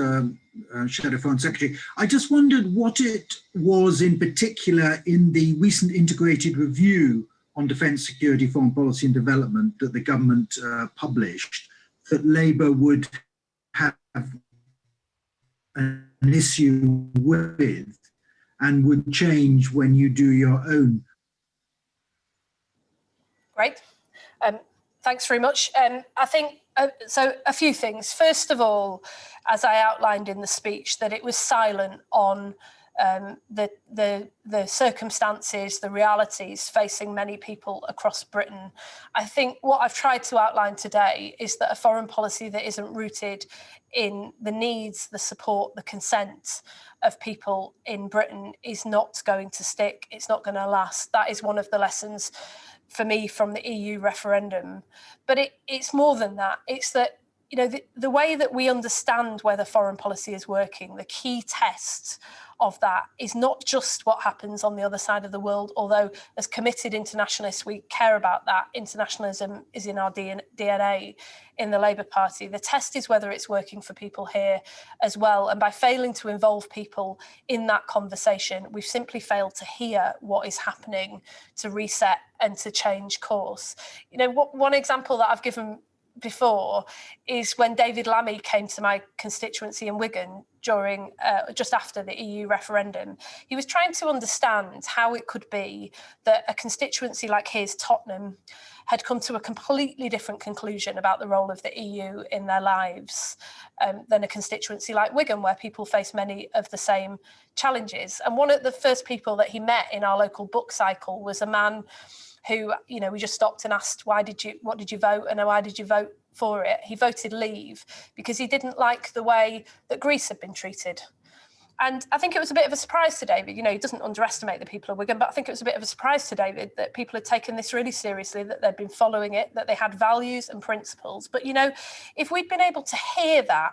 Shadow Foreign Secretary. I just wondered what it was in particular in the recent integrated review on defence, security, foreign policy and development that the government published that Labour would have an issue with and would change when you do your own. Great. Thanks very much. I think, so a few things. First of all, as I outlined in the speech, that it was silent on the circumstances, the realities facing many people across Britain. I think what I've tried to outline today is that a foreign policy that isn't rooted in the needs, the support, the consent of people in Britain is not going to stick. It's not going to last. That is one of the lessons for me from the EU referendum. But it's more than that. It's that, you know, the way that we understand whether foreign policy is working, the key test of that is not just what happens on the other side of the world, although as committed internationalists, we care about that. Internationalism is in our DNA in the Labour Party. The test is whether it's working for people here as well. And by failing to involve people in that conversation, we've simply failed to hear what is happening to reset and to change course. You know, one example that I've given before is when David Lammy came to my constituency in Wigan during just after the EU referendum. He was trying to understand how it could be that a constituency like his, Tottenham, had come to a completely different conclusion about the role of the EU in their lives than a constituency like Wigan, where people face many of the same challenges. And one of the first people that he met in our local book cycle was a man who, you know, we just stopped and asked, what did you vote and why did you vote for it? He voted leave because he didn't like the way that Greece had been treated. And I think it was a bit of a surprise to David. You know, he doesn't underestimate the people of Wigan, but I think it was a bit of a surprise to David that people had taken this really seriously, that they'd been following it, that they had values and principles. But, you know, if we'd been able to hear that,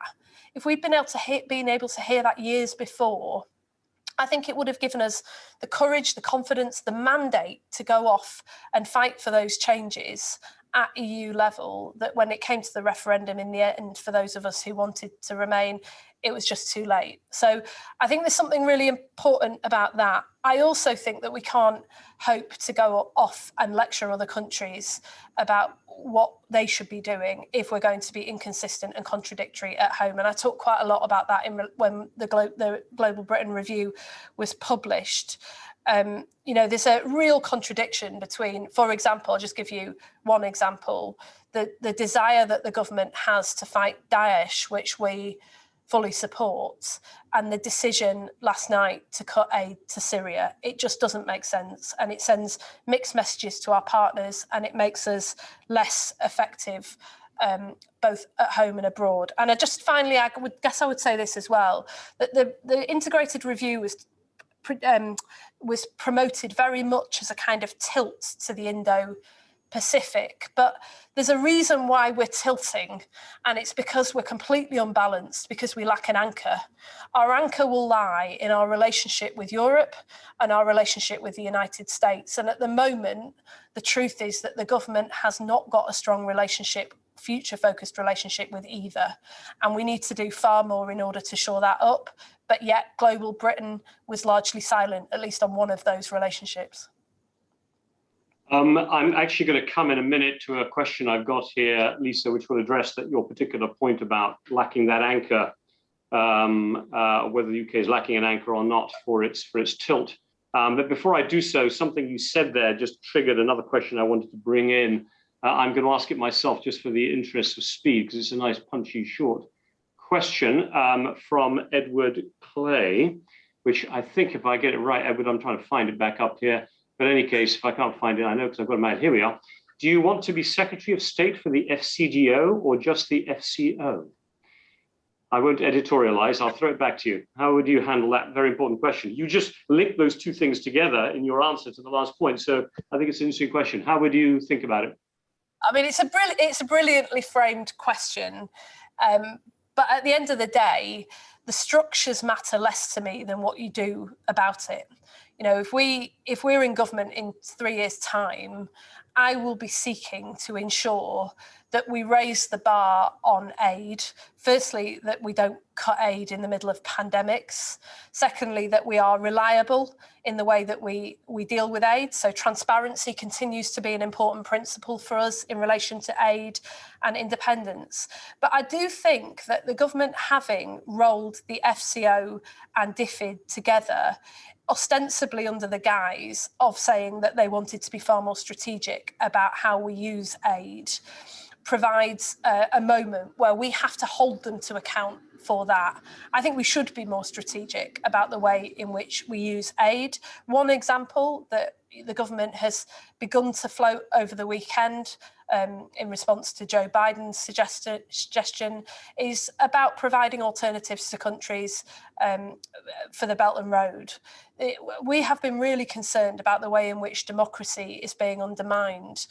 if we'd been able to hear that years before, I think it would have given us the courage, the confidence, the mandate to go off and fight for those changes at EU level, that when it came to the referendum in the end, for those of us who wanted to remain, it was just too late. So I think there's something really important about that. I also think that we can't hope to go off and lecture other countries about what they should be doing if we're going to be inconsistent and contradictory at home. And I talked quite a lot about that when the Global Britain Review was published. You know, there's a real contradiction between, for example, I'll just give you one example, the desire that the government has to fight Daesh, which we fully support, and the decision last night to cut aid to Syria. It just doesn't make sense, and it sends mixed messages to our partners, and it makes us less effective both at home and abroad. And I just finally, I would say this as well, that the integrated review was promoted very much as a kind of tilt to the Indo-Pacific, but there's a reason why we're tilting, and it's because we're completely unbalanced, because we lack an anchor. Our anchor will lie in our relationship with Europe and our relationship with the United States. And at the moment, the truth is that the government has not got a strong relationship future-focused relationship with either. And we need to do far more in order to shore that up. But yet, global Britain was largely silent, at least on one of those relationships. I'm actually going to come in a minute to a question I've got here, Lisa, which will address your particular point about lacking that anchor, whether the UK is lacking an anchor or not for its tilt. But before I do so, something you said there just triggered another question I wanted to bring in. I'm going to ask it myself just for the interest of speed, because it's a nice punchy short question from Edward Clay, which I think, if I get it right, Edward, I'm trying to find it back up here. But in any case, if I can't find it, I know because I've got it out. Here we are. Do you want to be Secretary of State for the FCDO or just the FCO? I won't editorialize. I'll throw it back to you. How would you handle that very important question? You just linked those two things together in your answer to the last point. So I think it's an interesting question. How would you think about it? I mean, it's a brilliantly framed question. But at the end of the day, the structures matter less to me than what you do about it. You know, if we're in government in 3 years' time, I will be seeking to ensure that we raise the bar on aid. Firstly, that we don't cut aid in the middle of pandemics. Secondly, that we are reliable in the way that we deal with aid. So transparency continues to be an important principle for us in relation to aid and independence. But I do think that the government having rolled the FCO and DFID together, ostensibly under the guise of saying that they wanted to be far more strategic about how we use aid, provides a moment where we have to hold them to account for that. I think we should be more strategic about the way in which we use aid. One example that the government has begun to float over the weekend in response to Joe Biden's suggestion is about providing alternatives to countries for the Belt and Road. We have been really concerned about the way in which democracy is being undermined,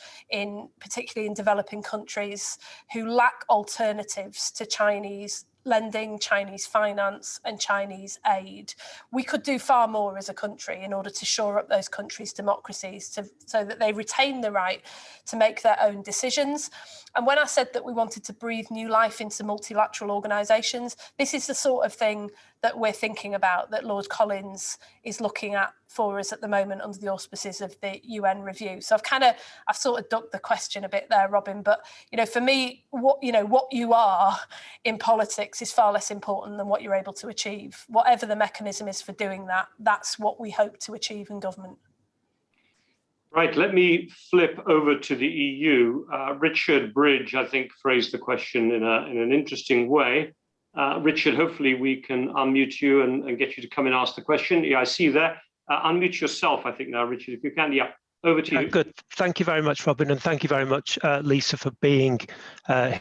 particularly in developing countries who lack alternatives to Chinese lending, Chinese finance and Chinese aid. We could do far more as a country in order to shore up those countries' democracies so that they retain the right to make their own decisions. And when I said that we wanted to breathe new life into multilateral organisations, this is the sort of thing that we're thinking about, that Lord Collins is looking at for us at the moment under the auspices of the UN review. So I've sort of ducked the question a bit there, Robin, but for me, what you are in politics is far less important than what you're able to achieve. Whatever the mechanism is for doing that, that's what we hope to achieve in government. Right, let me flip over to the EU. Richard Bridge, I think, phrased the question in an interesting way. Richard, hopefully we can unmute you and get you to come and ask the question. Yeah, I see you there. Unmute yourself, I think now, Richard, if you can. Yeah, over to you. Good. Thank you very much, Robin, and thank you very much, Lisa, for being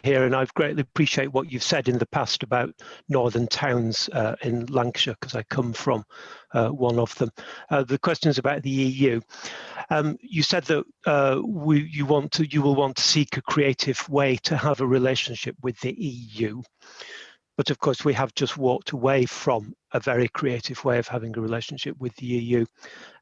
here. And I've greatly appreciate what you've said in the past about northern towns in Lancashire, because I come from one of them. The question is about the EU. You said that you will want to seek a creative way to have a relationship with the EU. But of course, we have just walked away from a very creative way of having a relationship with the EU.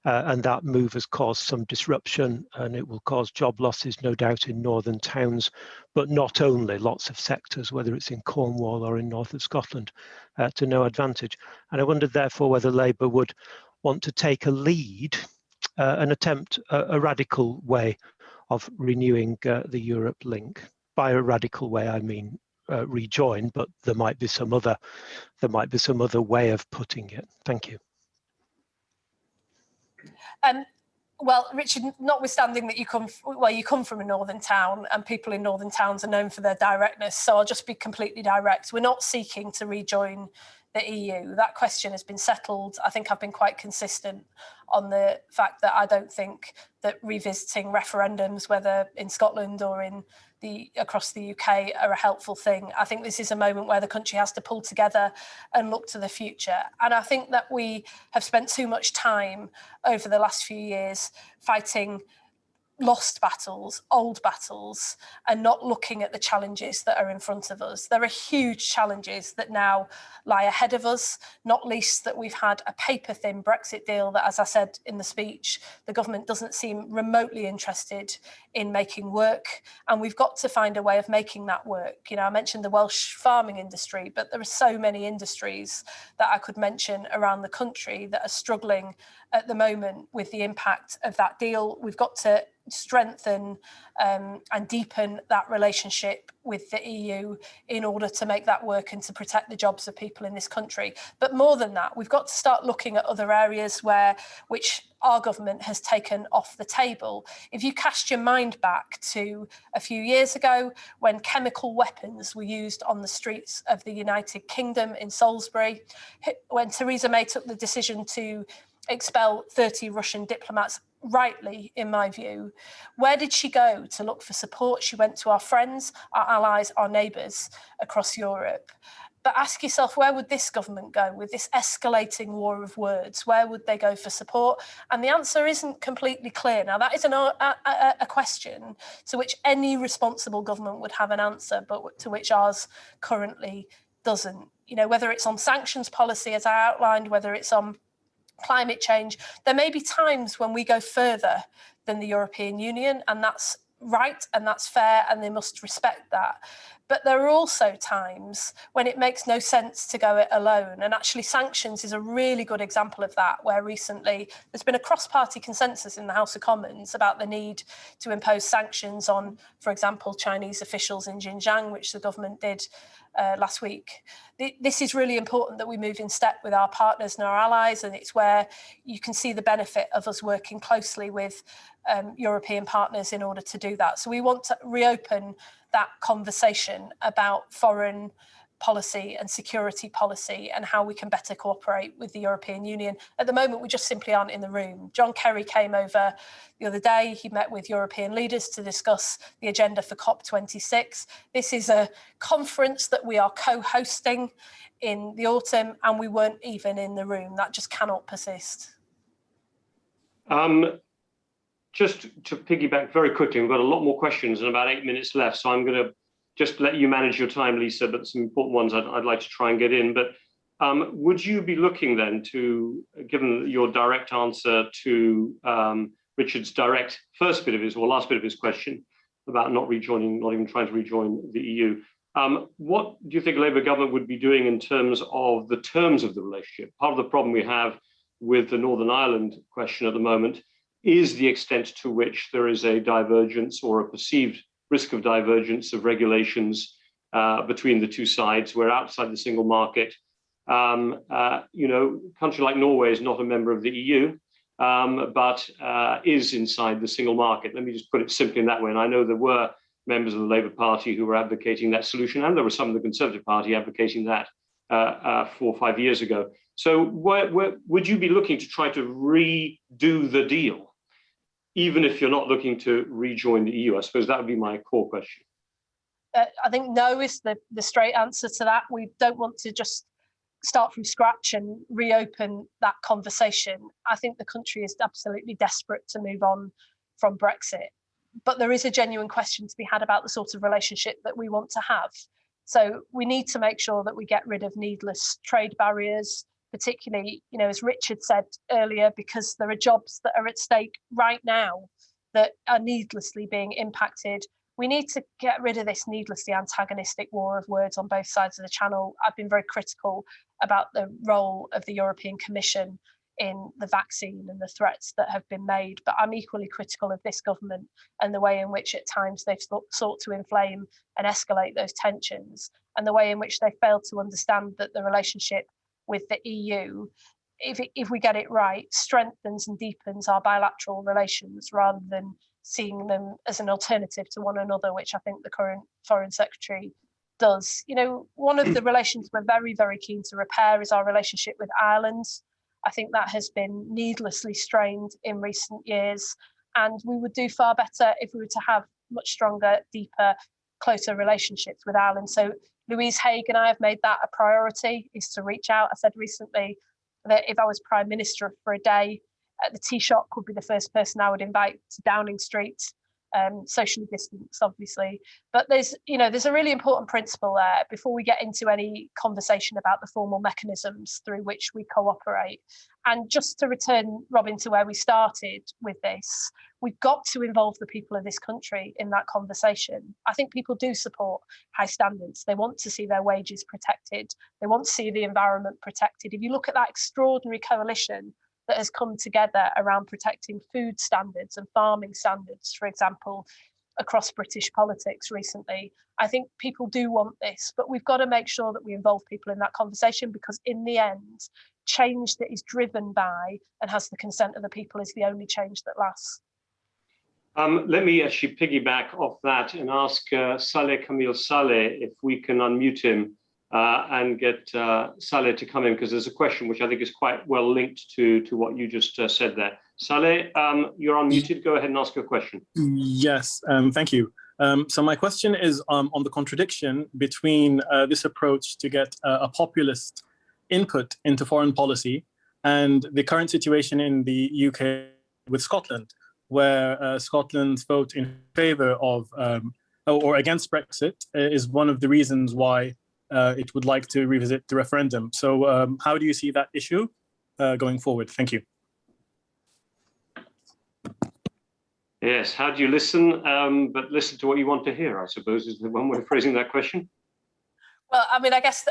And that move has caused some disruption, and it will cause job losses, no doubt, in northern towns, but not only, lots of sectors, whether it's in Cornwall or in north of Scotland, to no advantage. And I wondered, therefore, whether Labour would want to take a lead and attempt a radical way of renewing the Europe link. By a radical way, I mean rejoin, but there might be some other way of putting it. Thank you. Well, Richard, notwithstanding that you come from a northern town, and people in northern towns are known for their directness, so I'll just be completely direct. We're not seeking to rejoin the EU. That question has been settled. I think I've been quite consistent on the fact that I don't think that revisiting referendums, whether in Scotland or across the UK, are a helpful thing. I think this is a moment where the country has to pull together and look to the future. And I think that we have spent too much time over the last few years fighting lost battles, old battles, and not looking at the challenges that are in front of us. There are huge challenges that now lie ahead of us, not least that we've had a paper-thin Brexit deal that, as I said in the speech, the government doesn't seem remotely interested in making work, and we've got to find a way of making that work. You know, I mentioned the Welsh farming industry, but there are so many industries that I could mention around the country that are struggling at the moment with the impact of that deal. We've got to strengthen and deepen that relationship with the EU in order to make that work and to protect the jobs of people in this country. But more than that, we've got to start looking at other areas which our government has taken off the table. If you cast your mind back to a few years ago when chemical weapons were used on the streets of the United Kingdom in Salisbury, when Theresa May took the decision to expel 30 Russian diplomats, rightly, in my view, where did she go to look for support? She went to our friends, our allies, our neighbours across Europe. But ask yourself, where would this government go with this escalating war of words? Where would they go for support? And the answer isn't completely clear. Now, that is a question to which any responsible government would have an answer, but to which ours currently doesn't. You know, whether it's on sanctions policy, as I outlined, whether it's on climate change, there may be times when we go further than the European Union, and that's right and that's fair, and they must respect that. But there are also times when it makes no sense to go it alone. And actually sanctions is a really good example of that, where recently there's been a cross-party consensus in the House of Commons about the need to impose sanctions on, for example, Chinese officials in Xinjiang, which the government did last week. This is really important that we move in step with our partners and our allies, and it's where you can see the benefit of us working closely with European partners in order to do that. So we want to reopen that conversation about foreign policy and security policy and how we can better cooperate with the European Union. At the moment, we just simply aren't in the room. John Kerry came over the other day. He met with European leaders to discuss the agenda for COP26. This is a conference that we are co-hosting in the autumn, and we weren't even in the room. That just cannot persist. Just to piggyback very quickly, we've got a lot more questions and about 8 minutes left, so I'm going to just let you manage your time, Lisa, but some important ones I'd like to try and get in. But would you be looking then to, given your direct answer to Richard's direct first bit of his, or last bit of his question about not rejoining, not even trying to rejoin the EU, what do you think Labour government would be doing in terms of the terms of the relationship? Part of the problem we have with the Northern Ireland question at the moment is the extent to which there is a divergence or a perceived risk of divergence of regulations between the two sides. We're outside the single market. You know, a country like Norway is not a member of the EU, but is inside the single market. Let me just put it simply in that way. And I know there were members of the Labour Party who were advocating that solution, and there were some of the Conservative Party advocating that 4 or 5 years ago. So would you be looking to try to redo the deal, even if you're not looking to rejoin the EU? I suppose that would be my core question. I think no is the straight answer to that. We don't want to just start from scratch and reopen that conversation. I think the country is absolutely desperate to move on from Brexit. But there is a genuine question to be had about the sort of relationship that we want to have. So we need to make sure that we get rid of needless trade barriers, particularly, you know, as Richard said earlier, because there are jobs that are at stake right now that are needlessly being impacted. We need to get rid of this needlessly antagonistic war of words on both sides of the channel. I've been very critical about the role of the European Commission in the vaccine and the threats that have been made, but I'm equally critical of this government and the way in which at times they've sought to inflame and escalate those tensions, and the way in which they failed to understand that the relationship with the EU, if we get it right, strengthens and deepens our bilateral relations rather than seeing them as an alternative to one another, which I think the current Foreign Secretary does. You know, one of the relations we're very, very keen to repair is our relationship with Ireland. I think that has been needlessly strained in recent years, and we would do far better if we were to have much stronger, deeper, closer relationships with Ireland. So Louise Haig and I have made that a priority, is to reach out. I said recently that if I was Prime Minister for a day at the tea shop would be the first person I would invite to Downing Street, socially distanced, obviously. But there's a really important principle there before we get into any conversation about the formal mechanisms through which we cooperate. And just to return, Robin, to where we started with this, we've got to involve the people of this country in that conversation. I think people do support high standards. They want to see their wages protected. They want to see the environment protected. If you look at that extraordinary coalition that has come together around protecting food standards and farming standards, for example, across British politics recently, I think people do want this, but we've got to make sure that we involve people in that conversation, because in the end, change that is driven by and has the consent of the people is the only change that lasts. Let me actually piggyback off that and ask Saleh Kamil Saleh if we can unmute him and get Saleh to come in, because there's a question which I think is quite well linked to what you just said there. Saleh, you're unmuted. Go ahead and ask your question. Yes, thank you. So my question is on the contradiction between this approach to get a populist input into foreign policy and the current situation in the UK with Scotland, where Scotland's vote in favour of or against Brexit is one of the reasons why it would like to revisit the referendum. So how do you see that issue going forward? Thank you. Yes, how do you listen, but listen to what you want to hear, I suppose, is the one way of phrasing that question. Well, I mean, I guess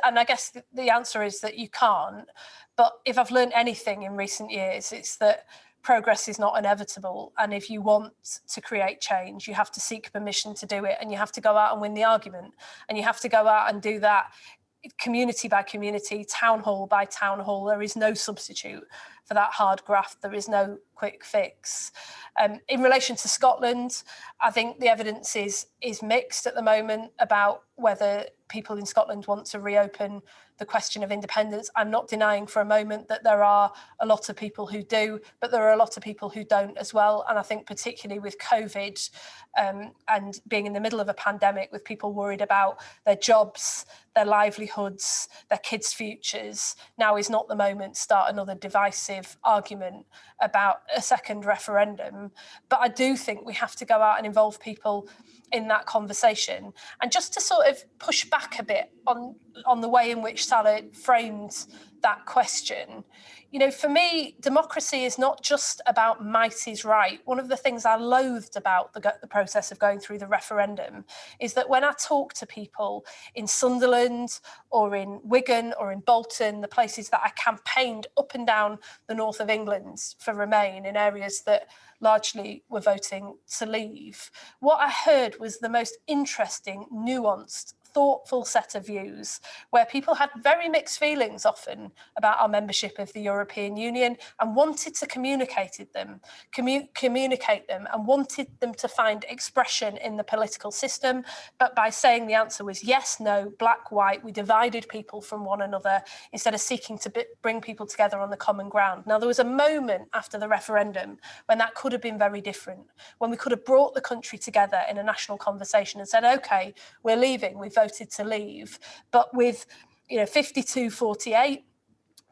the answer is that you can't. But if I've learned anything in recent years, it's that progress is not inevitable. And if you want to create change, you have to seek permission to do it, and you have to go out and win the argument. And you have to go out and do that community by community, town hall by town hall. There is no substitute for that hard graft. There is no quick fix. In relation to Scotland, I think the evidence is mixed at the moment about whether people in Scotland want to reopen the question of independence. I'm not denying for a moment that there are a lot of people who do, but there are a lot of people who don't as well. And I think particularly with COVID and being in the middle of a pandemic, with people worried about their jobs, their livelihoods, their kids' futures, now is not the moment to start another divisive argument about a second referendum. But I do think we have to go out and involve people in that conversation. And just to sort of push back a bit on the way in which Saleh framed that question, you know, for me, democracy is not just about might is right. One of the things I loathed about the process of going through the referendum is that when I talk to people in Sunderland or in Wigan or in Bolton, the places that I campaigned up and down the north of England for Remain, in areas that largely were voting to leave, what I heard was the most interesting, nuanced, thoughtful set of views, where people had very mixed feelings often about our membership of the European Union and wanted to communicate them and wanted them to find expression in the political system. But by saying the answer was yes, no, black, white, we divided people from one another instead of seeking to bring people together on the common ground. Now, there was a moment after the referendum when that could have been very different, when we could have brought the country together in a national conversation and said, OK, we're leaving, we voted to leave, but with 52-48,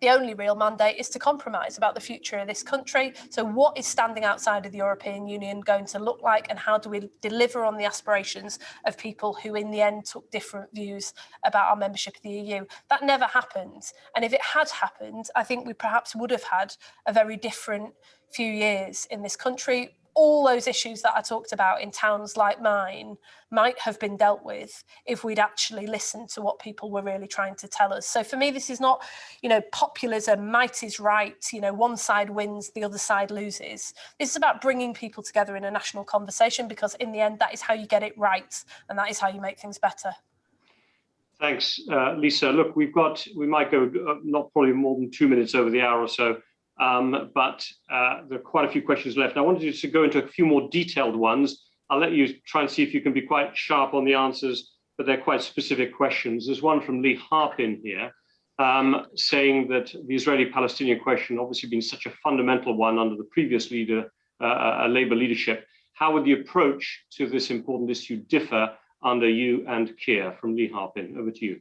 the only real mandate is to compromise about the future of this country. So what is standing outside of the European Union going to look like, and how do we deliver on the aspirations of people who in the end took different views about our membership of the EU? That never happened. And if it had happened, I think we perhaps would have had a very different few years in this country. All those issues that I talked about in towns like mine might have been dealt with if we'd actually listened to what people were really trying to tell us. So for me, this is not, populism, might is right, one side wins, the other side loses. This is about bringing people together in a national conversation, because in the end, that is how you get it right, and that is how you make things better. Thanks, Lisa. Look, we might go not probably more than 2 minutes over the hour or so. But there are quite a few questions left. I wanted you to go into a few more detailed ones. I'll let you try and see if you can be quite sharp on the answers, but they're quite specific questions. There's one from Lee Harpin here saying that the Israeli-Palestinian question, obviously been such a fundamental one under the previous leader, Labour leadership. How would the approach to this important issue differ under you and Keir? From Lee Harpin, over to you.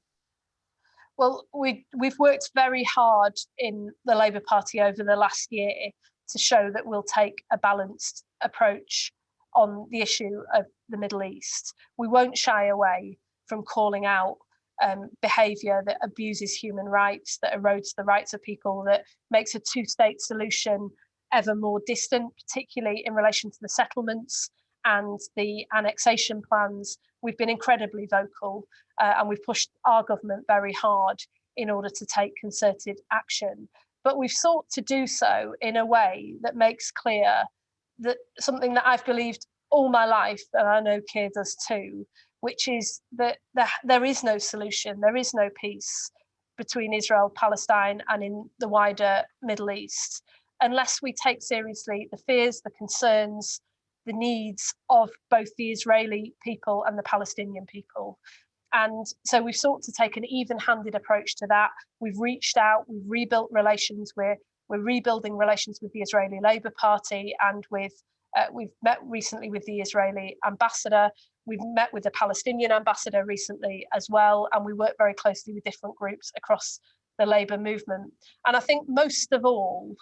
Well, we've worked very hard in the Labour Party over the last year to show that we'll take a balanced approach on the issue of the Middle East. We won't shy away from calling out behaviour that abuses human rights, that erodes the rights of people, that makes a two-state solution ever more distant, particularly in relation to the settlements and the annexation plans. We've been incredibly vocal and we've pushed our government very hard in order to take concerted action. But we've sought to do so in a way that makes clear that something that I've believed all my life, and I know Keir does too, which is that there is no solution, there is no peace between Israel, Palestine, and in the wider Middle East, unless we take seriously the fears, the concerns, the needs of both the Israeli people and the Palestinian people. And so we've sought to take an even-handed approach to that. We've reached out, we've rebuilt relations, we're rebuilding relations with the Israeli Labour Party, and we've met recently with the Israeli ambassador. We've met with the Palestinian ambassador recently as well, and we work very closely with different groups across the Labour movement. And I think most of all,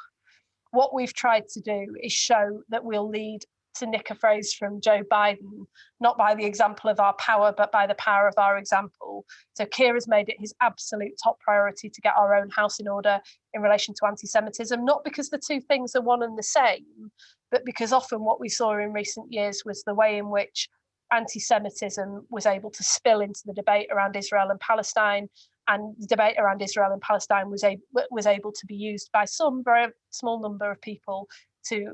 what we've tried to do is show that we'll lead, to nick a phrase from Joe Biden, not by the example of our power, but by the power of our example. So Keir has made it his absolute top priority to get our own house in order in relation to anti-Semitism, not because the two things are one and the same, but because often what we saw in recent years was the way in which anti-Semitism was able to spill into the debate around Israel and Palestine, and the debate around Israel and Palestine was able to be used by some very small number of people to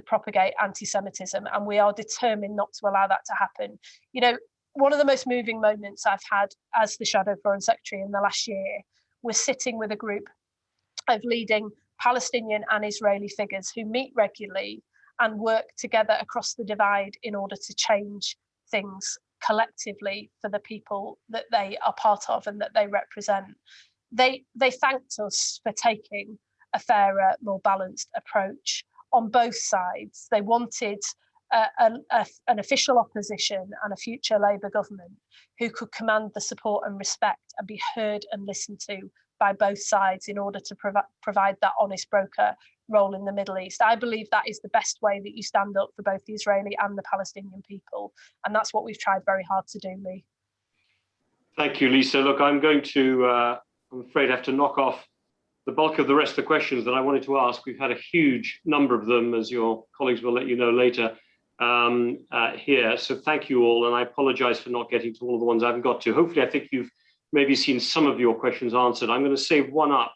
propagate anti-Semitism, and we are determined not to allow that to happen. You know, one of the most moving moments I've had as the Shadow Foreign Secretary in the last year was sitting with a group of leading Palestinian and Israeli figures who meet regularly and work together across the divide in order to change things collectively for the people that they are part of and that they represent. They thanked us for taking a fairer, more balanced approach on both sides. They wanted an official opposition and a future Labour government who could command the support and respect and be heard and listened to by both sides in order to provide that honest broker role in the Middle East. I believe that is the best way that you stand up for both the Israeli and the Palestinian people. And that's what we've tried very hard to do, Lee. Thank you, Lisa. Look, I'm going to, I'm afraid, have to knock off the bulk of the rest of the questions that I wanted to ask. We've had a huge number of them, as your colleagues will let you know later here. So thank you all. And I apologize for not getting to all of the ones I haven't got to. Hopefully, I think you've maybe seen some of your questions answered. I'm going to save one up,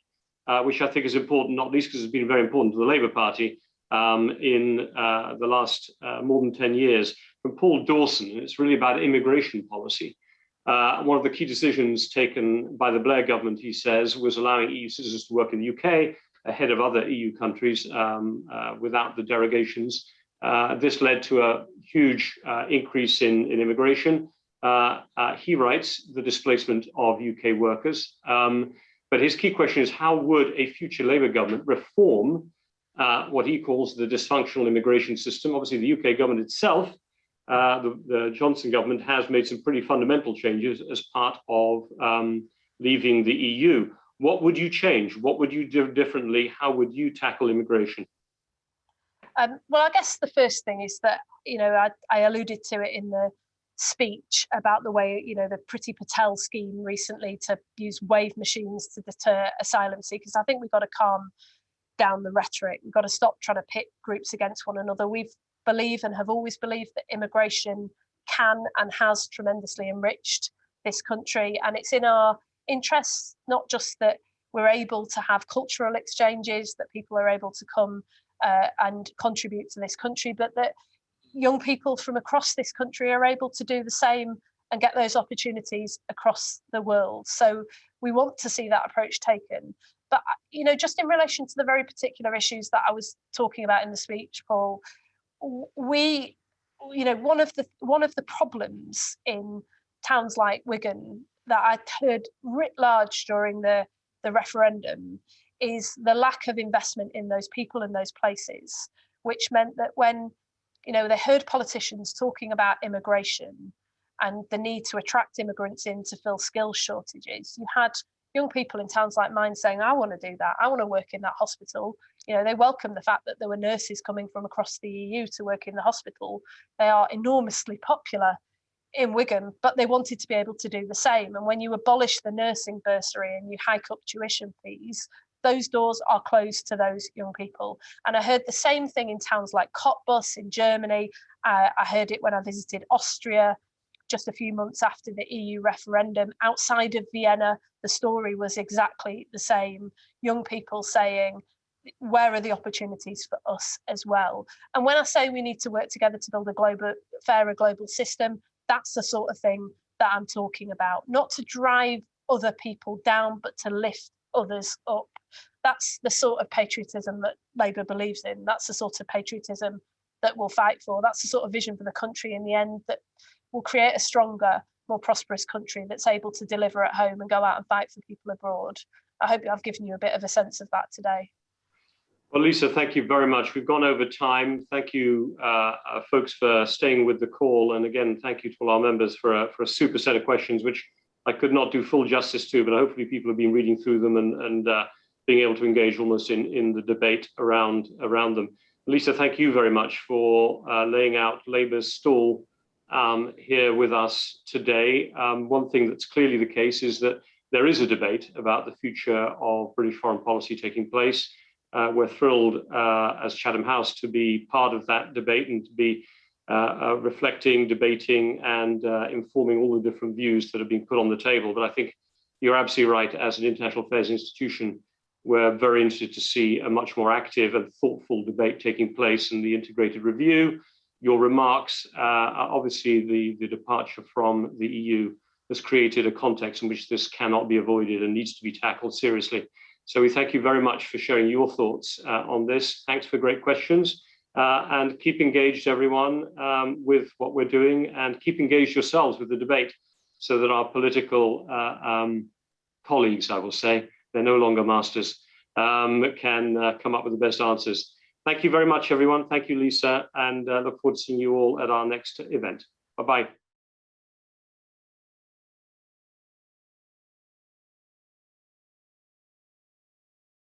which I think is important, not least because it's been very important to the Labour Party in the last more than 10 years, from Paul Dawson. It's really about immigration policy. One of the key decisions taken by the Blair government, he says, was allowing EU citizens to work in the UK ahead of other EU countries without the derogations. This led to a huge increase in immigration. He writes the displacement of UK workers. But his key question is, how would a future Labour government reform what he calls the dysfunctional immigration system? Obviously, the UK government itself, the Johnson government, has made some pretty fundamental changes as part of leaving the EU. What would you change? What would you do differently? How would you tackle immigration? Well, I guess the first thing is that, you know, I alluded to it in the speech about the way, you know, the Priti Patel scheme recently to use wave machines to deter asylum seekers. I think we've got to calm down the rhetoric. We've got to stop trying to pit groups against one another. We believe and have always believed that immigration can and has tremendously enriched this country, and it's in our interests, not just that we're able to have cultural exchanges, that people are able to come and contribute to this country, but that young people from across this country are able to do the same and get those opportunities across the world. So we want to see that approach taken. But, you know, just in relation to the very particular issues that I was talking about in the speech, Paul, we, you know, one of the problems in towns like Wigan that I heard writ large during the referendum is the lack of investment in those people and those places, which meant that when, you know, they heard politicians talking about immigration and the need to attract immigrants in to fill skills shortages, you had young people in towns like mine saying, I want to do that. I want to work in that hospital. You know, they welcome the fact that there were nurses coming from across the EU to work in the hospital. They are enormously popular in Wigan, but they wanted to be able to do the same. And when you abolish the nursing bursary and you hike up tuition fees, those doors are closed to those young people. And I heard the same thing in towns like Cottbus in Germany. I heard it when I visited Austria just a few months after the EU referendum. Outside of Vienna, the story was exactly the same. Young people saying, where are the opportunities for us as well? And when I say we need to work together to build a fairer global system, that's the sort of thing that I'm talking about. Not to drive other people down, but to lift others up. That's the sort of patriotism that Labour believes in. That's the sort of patriotism that we'll fight for. That's the sort of vision for the country in the end that will create a stronger, more prosperous country that's able to deliver at home and go out and fight for people abroad. I hope I've given you a bit of a sense of that today. Well, Lisa, thank you very much. We've gone over time. Thank you, folks, for staying with the call. And again, thank you to all our members for a super set of questions, which I could not do full justice to, but hopefully people have been reading through them and being able to engage almost in the debate around them. Lisa, thank you very much for laying out Labour's stall here with us today. One thing that's clearly the case is that there is a debate about the future of British foreign policy taking place. We're thrilled as Chatham House to be part of that debate and to be reflecting, debating and informing all the different views that have been put on the table. But I think you're absolutely right. As an international affairs institution, we're very interested to see a much more active and thoughtful debate taking place in the integrated review. Your remarks, obviously the departure from the EU has created a context in which this cannot be avoided and needs to be tackled seriously. So we thank you very much for sharing your thoughts on this. Thanks for great questions. And keep engaged, everyone, with what we're doing, and keep engaged yourselves with the debate so that our political colleagues, I will say, they're no longer masters, can come up with the best answers. Thank you very much, everyone. Thank you, Lisa, and look forward to seeing you all at our next event. Bye-bye.